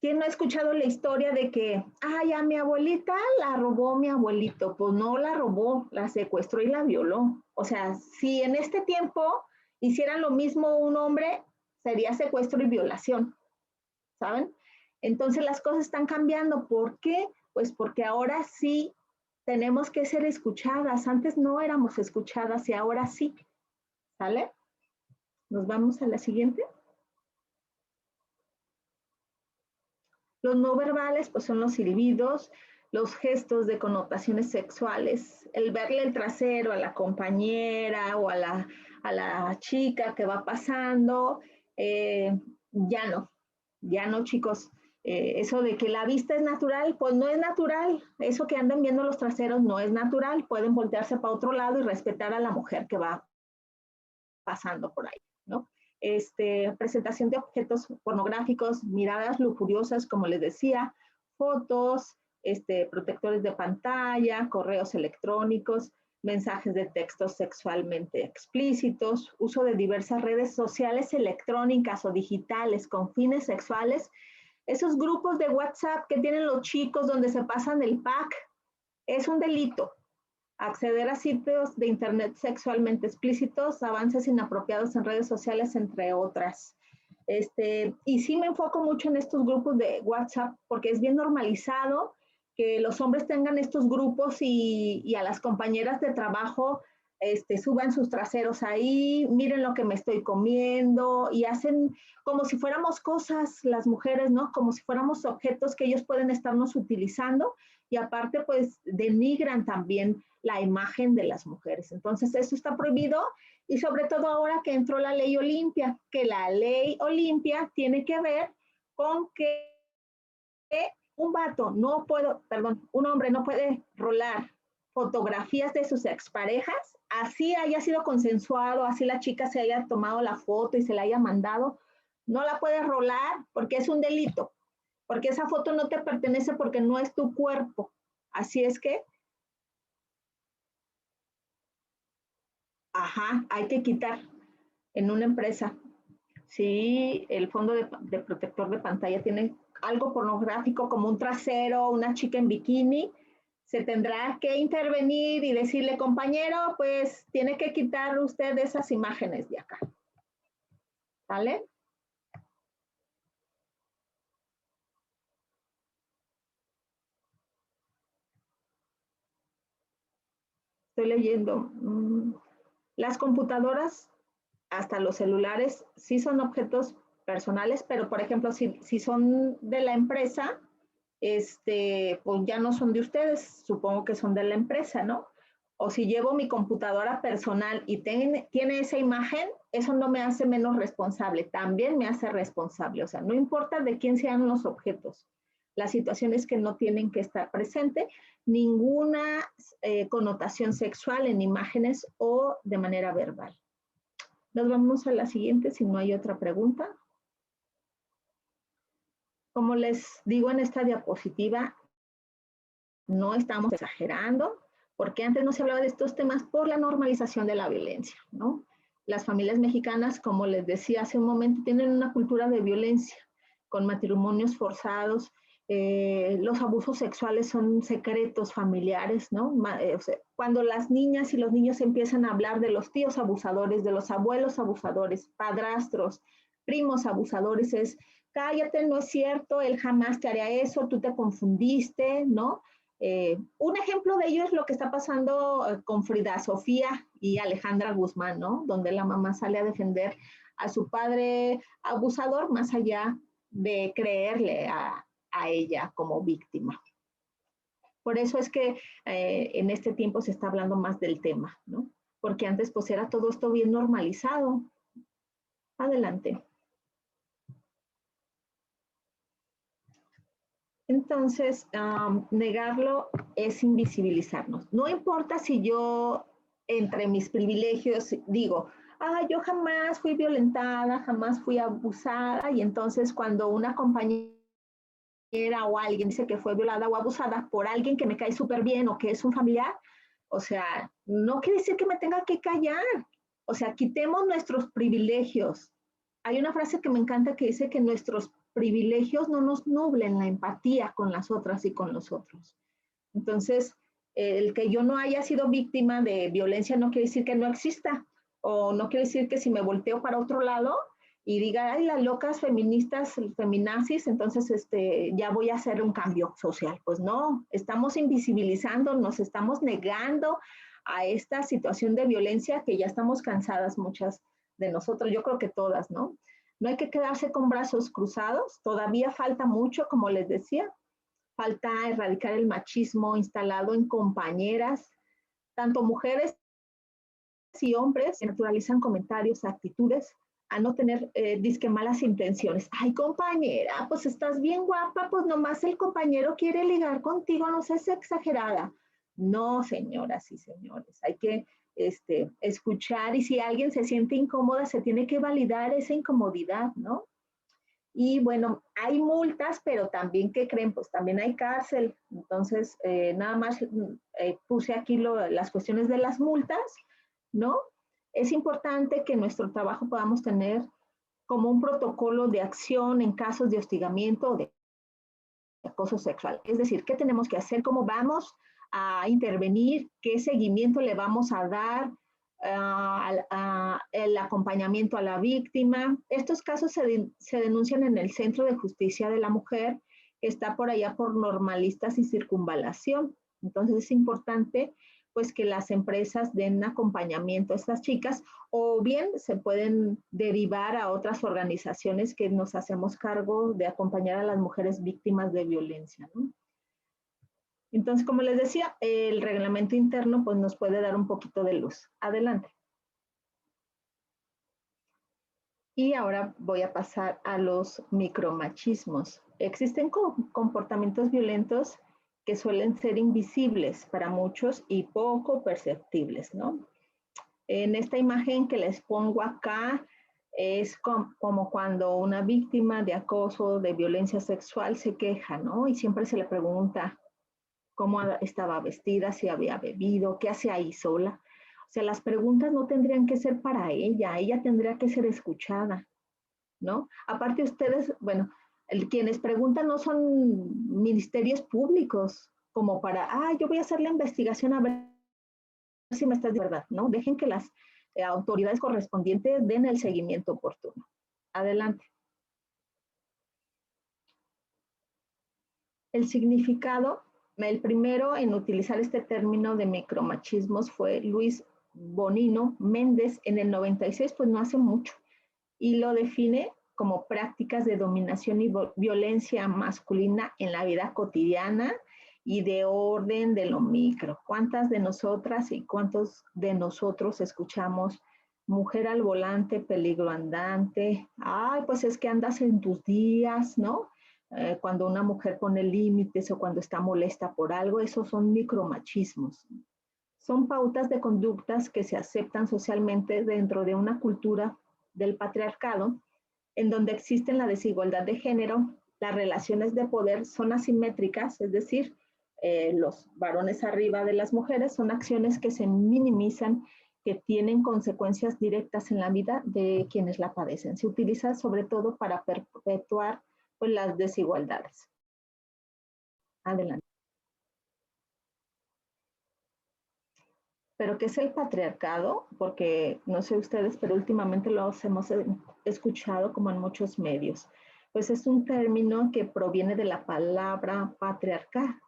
[SPEAKER 2] ¿quién no ha escuchado la historia de que, a mi abuelita la robó mi abuelito? Pues no la robó, la secuestró y la violó. O sea, si en este tiempo hicieran lo mismo un hombre, sería secuestro y violación, ¿saben? Entonces las cosas están cambiando. ¿Por qué? Pues porque ahora sí tenemos que ser escuchadas. Antes no éramos escuchadas y ahora sí. ¿Sale? Nos vamos a la siguiente. Los no verbales, pues son los silbidos, los gestos de connotaciones sexuales, el verle el trasero a la compañera o a la chica que va pasando, ya no, chicos. Eso de que la vista es natural, pues no es natural. Eso que andan viendo los traseros no es natural. Pueden voltearse para otro lado y respetar a la mujer que va pasando por ahí, ¿no? Presentación de objetos pornográficos, miradas lujuriosas, como les decía, fotos, protectores de pantalla, correos electrónicos, mensajes de texto sexualmente explícitos, uso de diversas redes sociales electrónicas o digitales con fines sexuales, esos grupos de WhatsApp que tienen los chicos donde se pasan el pack, es un delito. Acceder a sitios de internet sexualmente explícitos, avances inapropiados en redes sociales, entre otras. Y sí me enfoco mucho en estos grupos de WhatsApp porque es bien normalizado que los hombres tengan estos grupos y a las compañeras de trabajo suban sus traseros ahí, miren lo que me estoy comiendo, y hacen como si fuéramos cosas las mujeres, ¿no? Como si fuéramos objetos que ellos pueden estarnos utilizando, y aparte pues denigran también la imagen de las mujeres. Entonces eso está prohibido, y sobre todo ahora que entró la ley Olimpia, que la ley Olimpia tiene que ver con que un hombre no puede rolar fotografías de sus exparejas, así haya sido consensuado, así la chica se haya tomado la foto y se la haya mandado, no la puedes rolar porque es un delito, porque esa foto no te pertenece porque no es tu cuerpo. Así es que, hay que quitar en una empresa. Si el fondo de protector de pantalla tiene algo pornográfico como un trasero, una chica en bikini, se tendrá que intervenir y decirle, compañero, pues tiene que quitar usted esas imágenes de acá. ¿Vale? Estoy leyendo. Las computadoras, hasta los celulares, sí son objetos personales, pero por ejemplo, si son de la empresa, pues ya no son de ustedes, supongo que son de la empresa, ¿no? O si llevo mi computadora personal y tiene esa imagen, eso no me hace menos responsable, también me hace responsable. O sea, no importa de quién sean los objetos. La situación es que no tienen que estar presente ninguna connotación sexual en imágenes o de manera verbal. Nos vamos a la siguiente, si no hay otra pregunta. Como les digo en esta diapositiva, no estamos exagerando, porque antes no se hablaba de estos temas por la normalización de la violencia, ¿no? Las familias mexicanas, como les decía hace un momento, tienen una cultura de violencia, con matrimonios forzados, los abusos sexuales son secretos familiares, ¿no? O sea, cuando las niñas y los niños empiezan a hablar de los tíos abusadores, de los abuelos abusadores, padrastros, primos abusadores, es, cállate, no es cierto, él jamás te haría eso, tú te confundiste, ¿no? Un ejemplo de ello es lo que está pasando con Frida Sofía y Alejandra Guzmán, ¿no? Donde la mamá sale a defender a su padre abusador más allá de creerle a ella como víctima. Por eso es que en este tiempo se está hablando más del tema, ¿no? Porque antes pues era todo esto bien normalizado. Adelante. Entonces, negarlo es invisibilizarnos. No importa si yo, entre mis privilegios, digo, yo jamás fui violentada, jamás fui abusada, y entonces cuando una compañera o alguien dice que fue violada o abusada por alguien que me cae súper bien o que es un familiar, o sea, no quiere decir que me tenga que callar. O sea, quitemos nuestros privilegios. Hay una frase que me encanta que dice que nuestros privilegios no nos nublen la empatía con las otras y con los otros. Entonces, el que yo no haya sido víctima de violencia no quiere decir que no exista, o no quiere decir que si me volteo para otro lado y diga, ay, las locas feministas, feminazis, entonces ya voy a hacer un cambio social. Pues no, estamos invisibilizando, nos estamos negando a esta situación de violencia que ya estamos cansadas muchas de nosotros, yo creo que todas, ¿no? No hay que quedarse con brazos cruzados, todavía falta mucho, como les decía, falta erradicar el machismo instalado en compañeras, tanto mujeres y hombres que naturalizan comentarios, actitudes, a no tener disque malas intenciones. Ay, compañera, pues estás bien guapa, pues nomás el compañero quiere ligar contigo, no seas exagerada. No, señoras y señores, hay que escuchar, y si alguien se siente incómoda, se tiene que validar esa incomodidad, ¿no? Y bueno, hay multas, pero también, ¿qué creen? Pues también hay cárcel. Entonces, nada más puse aquí las cuestiones de las multas, ¿no? Es importante que en nuestro trabajo podamos tener como un protocolo de acción en casos de hostigamiento o de acoso sexual. Es decir, ¿qué tenemos que hacer? ¿Cómo vamos a intervenir? ¿Qué seguimiento le vamos a dar? El acompañamiento a la víctima. Estos casos se denuncian en el Centro de Justicia de la Mujer, que está por allá por Normalistas y Circunvalación. Entonces es importante pues que las empresas den acompañamiento a estas chicas, o bien se pueden derivar a otras organizaciones que nos hacemos cargo de acompañar a las mujeres víctimas de violencia, ¿no? Entonces, como les decía, el reglamento interno pues nos puede dar un poquito de luz. Adelante. Y ahora voy a pasar a los micromachismos. Existen comportamientos violentos que suelen ser invisibles para muchos y poco perceptibles, ¿no? En esta imagen que les pongo acá es como cuando una víctima de acoso, de violencia sexual se queja, ¿no? Y siempre se le pregunta cómo estaba vestida, si había bebido, qué hacía ahí sola. O sea, las preguntas no tendrían que ser para ella tendría que ser escuchada, ¿no? Aparte ustedes, bueno, quienes preguntan no son ministerios públicos como para, yo voy a hacer la investigación a ver si me estás de verdad, ¿no? Dejen que las autoridades correspondientes den el seguimiento oportuno. Adelante. El significado, el primero en utilizar este término de micromachismos fue Luis Bonino Méndez en el 96, pues no hace mucho, y lo define como prácticas de dominación y violencia masculina en la vida cotidiana y de orden de lo micro. ¿Cuántas de nosotras y cuántos de nosotros escuchamos mujer al volante, peligro andante? Ay, pues es que andas en tus días, ¿no? Cuando una mujer pone límites o cuando está molesta por algo, esos son micromachismos. Son pautas de conductas que se aceptan socialmente dentro de una cultura del patriarcado, en donde existe la desigualdad de género, las relaciones de poder son asimétricas, es decir, los varones arriba de las mujeres, son acciones que se minimizan, que tienen consecuencias directas en la vida de quienes la padecen. Se utiliza sobre todo para perpetuar pues, las desigualdades. Adelante. ¿Pero qué es el patriarcado? Porque no sé ustedes, pero últimamente lo hemos escuchado como en muchos medios. Pues es un término que proviene de la palabra patriarcal.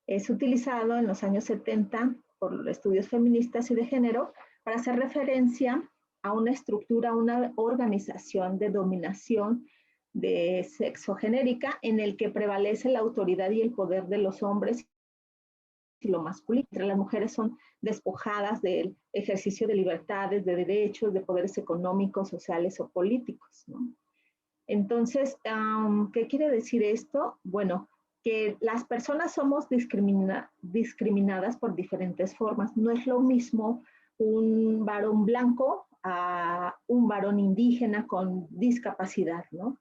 [SPEAKER 2] Es utilizado en los años 70 por estudios feministas y de género para hacer referencia a una estructura, una organización de dominación de sexo genérica en el que prevalece la autoridad y el poder de los hombres y lo masculino. Las mujeres son despojadas del ejercicio de libertades, de derechos, de poderes económicos, sociales o políticos, ¿no? Entonces, ¿qué quiere decir esto? Bueno, que las personas somos discriminadas por diferentes formas. No es lo mismo un varón blanco a un varón indígena con discapacidad, ¿no?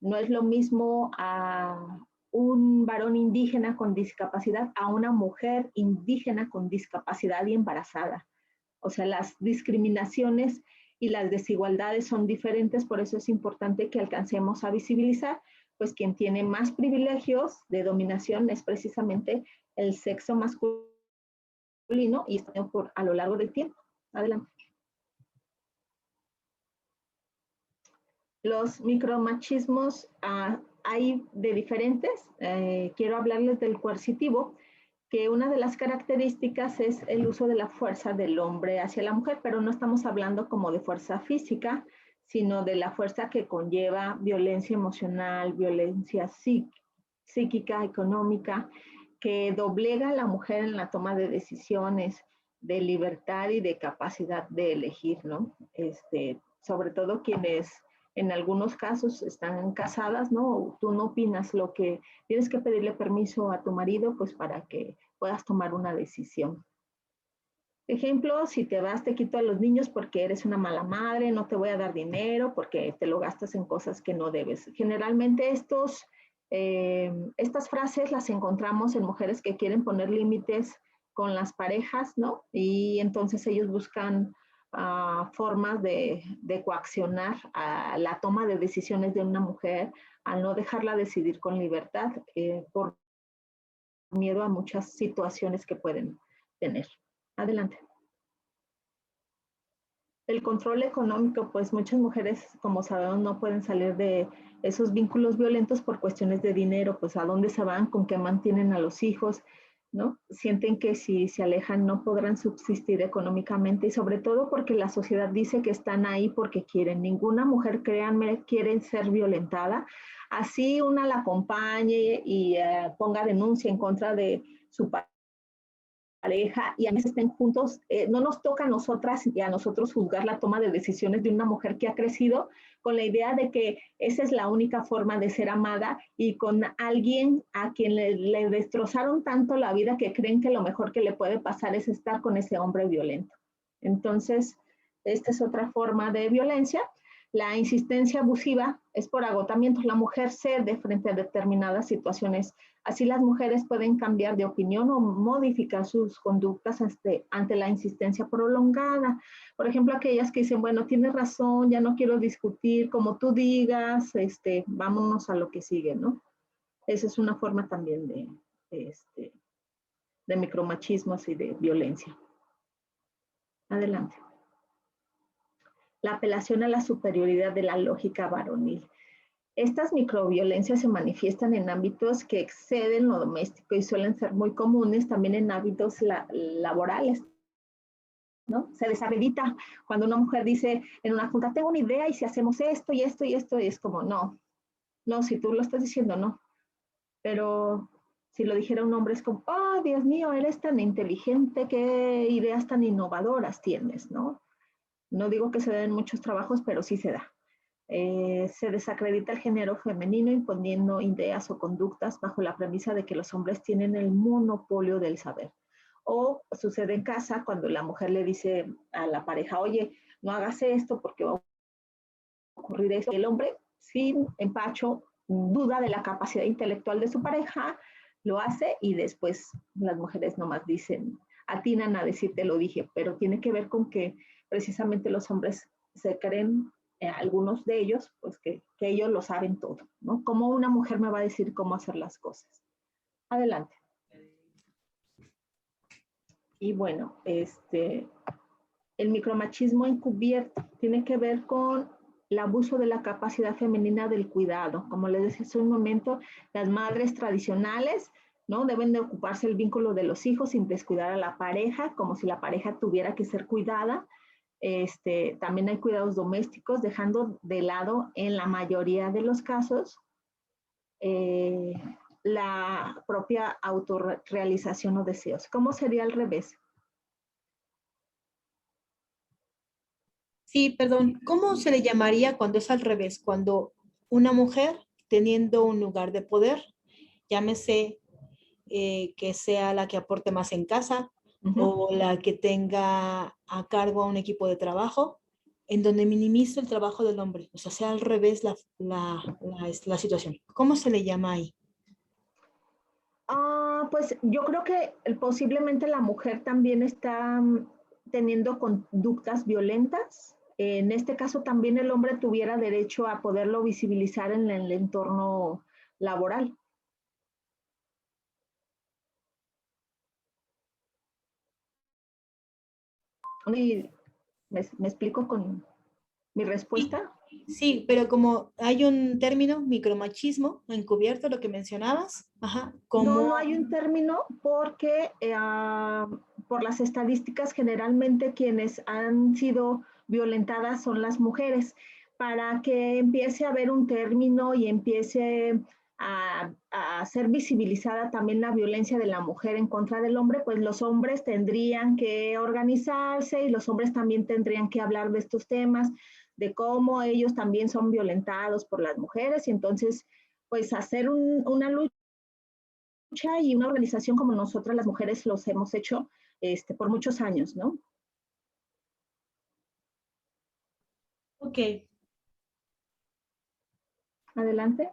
[SPEAKER 2] No es lo mismo a un varón indígena con discapacidad a una mujer indígena con discapacidad y embarazada. O sea, las discriminaciones y las desigualdades son diferentes, por eso es importante que alcancemos a visibilizar, pues quien tiene más privilegios de dominación es precisamente el sexo masculino y a lo largo del tiempo. Adelante. Los micromachismos hay de diferentes. Quiero hablarles del coercitivo, que una de las características es el uso de la fuerza del hombre hacia la mujer, pero no estamos hablando como de fuerza física, sino de la fuerza que conlleva violencia emocional, violencia psíquica, económica, que doblega a la mujer en la toma de decisiones, de libertad y de capacidad de elegir, ¿no? Sobre todo quienes en algunos casos están casadas, ¿no? Tú no opinas lo que tienes que pedirle permiso a tu marido, pues para que puedas tomar una decisión. Ejemplo, si te vas, te quito a los niños porque eres una mala madre, no te voy a dar dinero porque te lo gastas en cosas que no debes. Generalmente estas frases las encontramos en mujeres que quieren poner límites con las parejas, ¿no? Y entonces ellos buscan formas de coaccionar a la toma de decisiones de una mujer, al no dejarla decidir con libertad, por miedo a muchas situaciones que pueden tener. Adelante. El control económico, pues muchas mujeres, como sabemos, no pueden salir de esos vínculos violentos por cuestiones de dinero, pues a dónde se van, con qué mantienen a los hijos, ¿no? Sienten que si se alejan no podrán subsistir económicamente y sobre todo porque la sociedad dice que están ahí porque quieren. Ninguna mujer, créanme, quiere ser violentada. Así una la acompañe y ponga denuncia en contra de su pareja y a veces estén juntos, no nos toca a nosotras y a nosotros juzgar la toma de decisiones de una mujer que ha crecido con la idea de que esa es la única forma de ser amada y con alguien a quien le destrozaron tanto la vida que creen que lo mejor que le puede pasar es estar con ese hombre violento. Entonces, esta es otra forma de violencia. La insistencia abusiva es por agotamiento. La mujer cede frente a determinadas situaciones. Así las mujeres pueden cambiar de opinión o modificar sus conductas ante la insistencia prolongada. Por ejemplo, aquellas que dicen, bueno, tienes razón, ya no quiero discutir, como tú digas, vámonos a lo que sigue, ¿no? Esa es una forma también de micromachismos y de violencia. Adelante. La apelación a la superioridad de la lógica varonil. Estas microviolencias se manifiestan en ámbitos que exceden lo doméstico y suelen ser muy comunes también en hábitos laborales, ¿no? Se desacredita cuando una mujer dice en una junta, tengo una idea y si hacemos esto y esto y esto, y es como, no, si tú lo estás diciendo, no. Pero si lo dijera un hombre es como, oh, Dios mío, eres tan inteligente, qué ideas tan innovadoras tienes, ¿no? No digo que se den muchos trabajos, pero sí se da. Se desacredita el género femenino imponiendo ideas o conductas bajo la premisa de que los hombres tienen el monopolio del saber. O sucede en casa cuando la mujer le dice a la pareja, oye, no hagas esto porque va a ocurrir eso. Y el hombre, sin empacho, duda de la capacidad intelectual de su pareja, lo hace y después las mujeres nomás dicen, atinan a decir te lo dije, pero tiene que ver con que precisamente los hombres se creen, algunos de ellos, pues que ellos lo saben todo, ¿no? ¿Cómo una mujer me va a decir cómo hacer las cosas? Adelante. Y bueno, el micromachismo encubierto tiene que ver con el abuso de la capacidad femenina del cuidado. Como les decía hace un momento, las madres tradicionales, ¿no? Deben de ocuparse el vínculo de los hijos sin descuidar a la pareja, como si la pareja tuviera que ser cuidada. También hay cuidados domésticos, dejando de lado en la mayoría de los casos la propia autorrealización o deseos. ¿Cómo sería al revés?
[SPEAKER 3] Sí, perdón, ¿cómo se le llamaría cuando es al revés? Cuando una mujer teniendo un lugar de poder, llámese que sea la que aporte más en casa o la que tenga a cargo a un equipo de trabajo, en donde minimiza el trabajo del hombre, o sea al revés la situación. ¿Cómo se le llama ahí?
[SPEAKER 2] Pues yo creo que posiblemente la mujer también está teniendo conductas violentas. En este caso también el hombre tuviera derecho a poderlo visibilizar en el entorno laboral. ¿Me explico con mi respuesta?
[SPEAKER 3] Sí, pero como hay un término, micromachismo, encubierto, lo que mencionabas,
[SPEAKER 2] No hay un término porque por las estadísticas generalmente quienes han sido violentadas son las mujeres. Para que empiece a haber un término y empiece a ser visibilizada también la violencia de la mujer en contra del hombre, pues los hombres tendrían que organizarse y los hombres también tendrían que hablar de estos temas, de cómo ellos también son violentados por las mujeres y entonces pues hacer una lucha y una organización como nosotras las mujeres los hemos hecho por muchos años, ¿no?
[SPEAKER 3] Ok.
[SPEAKER 2] Adelante.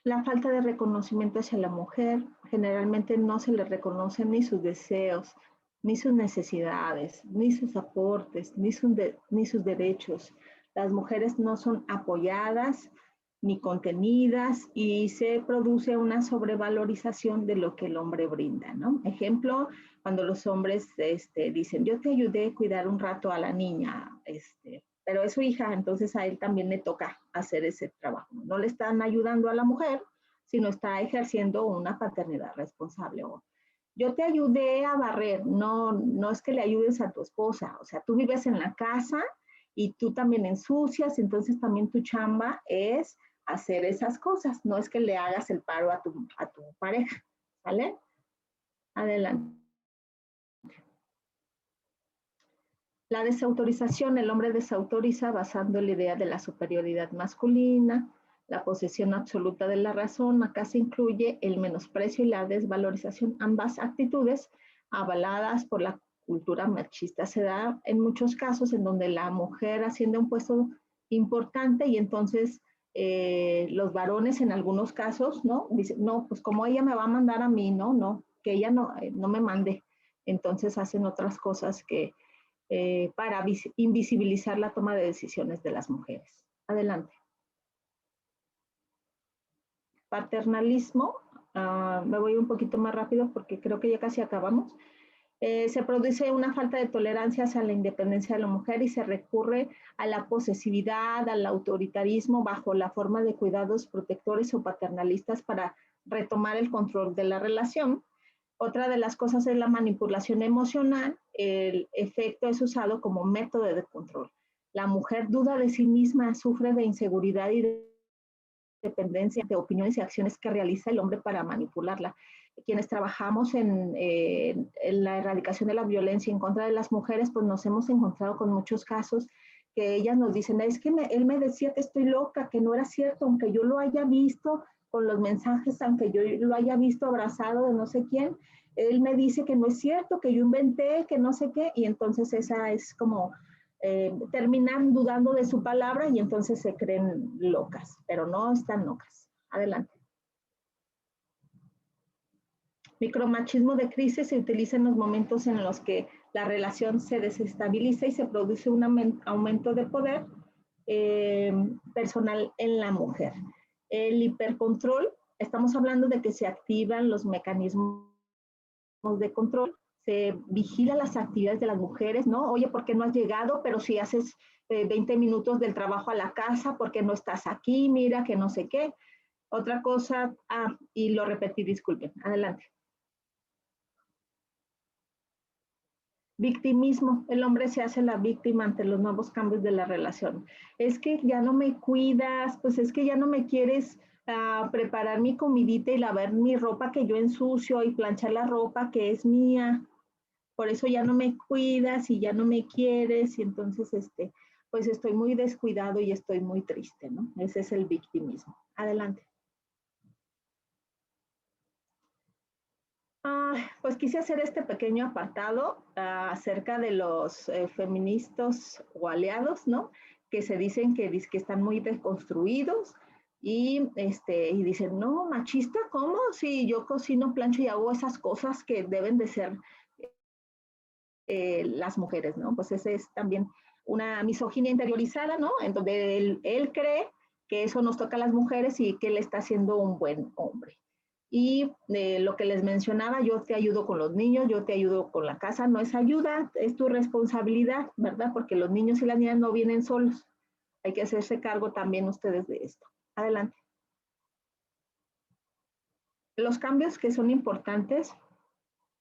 [SPEAKER 2] La falta de reconocimiento hacia la mujer, generalmente no se le reconocen ni sus deseos, ni sus necesidades, ni sus aportes, ni sus derechos. Las mujeres no son apoyadas ni contenidas y se produce una sobrevalorización de lo que el hombre brinda, ¿no? Ejemplo, cuando los hombres dicen, yo te ayudé a cuidar un rato a la niña, pero es su hija, entonces a él también le toca hacer ese trabajo. No le están ayudando a la mujer, sino está ejerciendo una paternidad responsable. O, yo te ayudé a barrer, no es que le ayudes a tu esposa, o sea, tú vives en la casa y tú también ensucias, entonces también tu chamba es hacer esas cosas, no es que le hagas el paro a tu pareja, ¿vale? Adelante. La desautorización, el hombre desautoriza basando en la idea de la superioridad masculina, la posesión absoluta de la razón. Acá se incluye el menosprecio y la desvalorización, ambas actitudes avaladas por la cultura machista. Se da en muchos casos en donde la mujer asciende a un puesto importante y entonces los varones en algunos casos, ¿no? Dicen, no, pues como ella me va a mandar a mí, no, que ella no me mande. Entonces hacen otras cosas que para invisibilizar la toma de decisiones de las mujeres. Adelante. Paternalismo, me voy un poquito más rápido porque creo que ya casi acabamos. Se produce una falta de tolerancia hacia la independencia de la mujer y se recurre a la posesividad, al autoritarismo bajo la forma de cuidados protectores o paternalistas para retomar el control de la relación. Otra de las cosas es la manipulación emocional. El efecto es usado como método de control. La mujer duda de sí misma, sufre de inseguridad y de dependencia de opiniones y acciones que realiza el hombre para manipularla. Quienes trabajamos en la erradicación de la violencia en contra de las mujeres, pues nos hemos encontrado con muchos casos que ellas nos dicen, es que él me decía que estoy loca, que no era cierto, aunque yo lo haya visto con los mensajes, aunque yo lo haya visto abrazado de no sé quién, él me dice que no es cierto, que yo inventé, que no sé qué, y entonces esa es como terminan dudando de su palabra y entonces se creen locas, pero no están locas. Adelante. Micromachismo de crisis se utiliza en los momentos en los que la relación se desestabiliza y se produce un aumento de poder personal en la mujer. El hipercontrol, estamos hablando de que se activan los mecanismos de control, se vigila las actividades de las mujeres, ¿no? Oye, ¿por qué no has llegado? Pero si haces 20 minutos del trabajo a la casa, ¿por qué no estás aquí? Mira, que no sé qué. Otra cosa, y lo repetí, disculpen, adelante. Victimismo, el hombre se hace la víctima ante los nuevos cambios de la relación. Es que ya no me cuidas, pues es que ya no me quieres preparar mi comidita y lavar mi ropa que yo ensucio y planchar la ropa que es mía. Por eso ya no me cuidas y ya no me quieres y entonces pues estoy muy descuidado y estoy muy triste, ¿no? Ese es el victimismo. Adelante. Pues quise hacer este pequeño apartado acerca de los feministas o aliados, ¿no? Que se dicen que están muy deconstruidos y dicen, no, machista, ¿cómo? Si yo cocino, plancho y hago esas cosas que deben de ser las mujeres, ¿no? Pues esa es también una misoginia interiorizada, ¿no? En donde él cree que eso nos toca a las mujeres y que él está siendo un buen hombre. Y lo que les mencionaba, yo te ayudo con los niños, yo te ayudo con la casa, no es ayuda, es tu responsabilidad, ¿verdad? Porque los niños y las niñas no vienen solos. Hay que hacerse cargo también ustedes de esto. Adelante. Los cambios que son importantes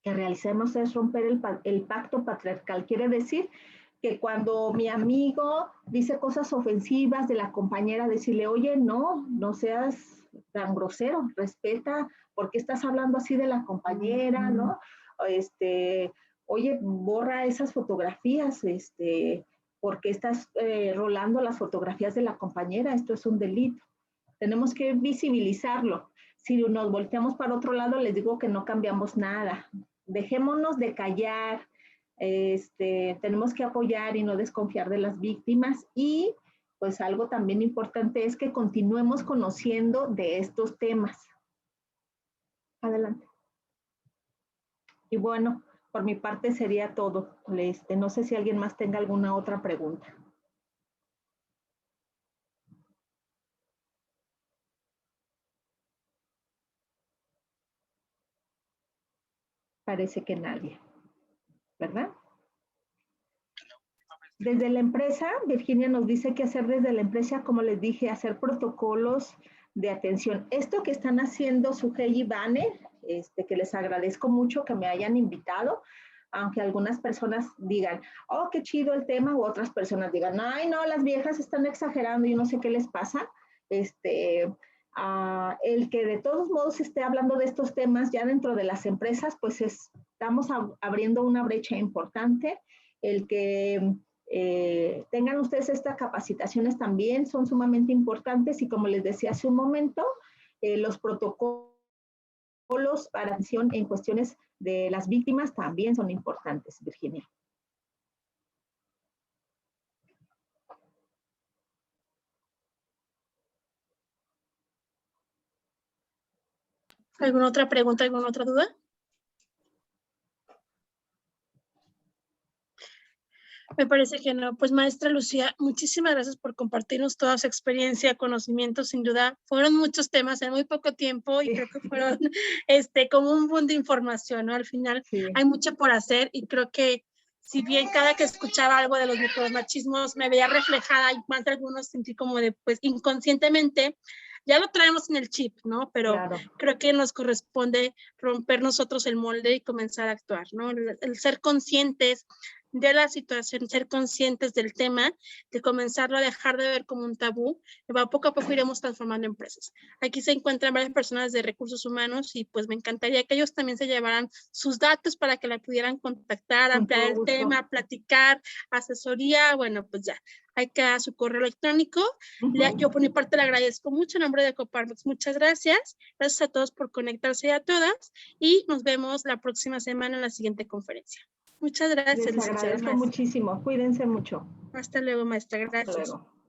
[SPEAKER 2] que realicemos es romper el pacto patriarcal. Quiere decir que cuando mi amigo dice cosas ofensivas de la compañera, decirle, oye, no seas tan grosero, respeta, ¿por qué estás hablando así de la compañera, no? Oye, borra esas fotografías, ¿por qué estás rolando las fotografías de la compañera? Esto es un delito. Tenemos que visibilizarlo. Si nos volteamos para otro lado, les digo que no cambiamos nada. Dejémonos de callar, tenemos que apoyar y no desconfiar de las víctimas y pues algo también importante es que continuemos conociendo de estos temas. Adelante. Y bueno, por mi parte sería todo. No sé si alguien más tenga alguna otra pregunta. Parece que nadie, ¿verdad? Desde la empresa, Virginia nos dice que hacer desde la empresa, como les dije, hacer protocolos de atención. Esto que están haciendo Sujei y Vane, que les agradezco mucho que me hayan invitado, aunque algunas personas digan, oh, qué chido el tema, u otras personas digan, ay, no, las viejas están exagerando y no sé qué les pasa. El que de todos modos esté hablando de estos temas ya dentro de las empresas, pues estamos abriendo una brecha importante. El que tengan ustedes estas capacitaciones también son sumamente importantes y como les decía hace un momento, los protocolos para atención en cuestiones de las víctimas también son importantes, Virginia.
[SPEAKER 1] ¿Alguna otra pregunta, alguna otra duda? Me parece que no. Pues maestra Lucía, muchísimas gracias por compartirnos toda su experiencia, conocimientos, sin duda. Fueron muchos temas en muy poco tiempo y creo que fueron como un boom de información, ¿no? Al final hay mucho por hacer y creo que si bien cada que escuchaba algo de los micromachismos me veía reflejada y más de algunos sentí como de, pues inconscientemente, ya lo traemos en el chip, ¿no? Pero creo que nos corresponde romper nosotros el molde y comenzar a actuar, ¿no? El ser conscientes de la situación, ser conscientes del tema, de comenzarlo a dejar de ver como un tabú, poco a poco iremos transformando empresas. Aquí se encuentran varias personas de recursos humanos y pues me encantaría que ellos también se llevaran sus datos para que la pudieran contactar, ampliar el tema, platicar, asesoría, bueno, pues ya. Hay que dar su correo electrónico. Yo por mi parte le agradezco mucho en nombre de Coparmex. Muchas gracias. Gracias a todos por conectarse y a todas. Y nos vemos la próxima semana en la siguiente conferencia. Muchas gracias.
[SPEAKER 2] Les agradezco muchísimo. Cuídense mucho.
[SPEAKER 1] Hasta luego, maestra. Gracias.
[SPEAKER 2] Hasta luego.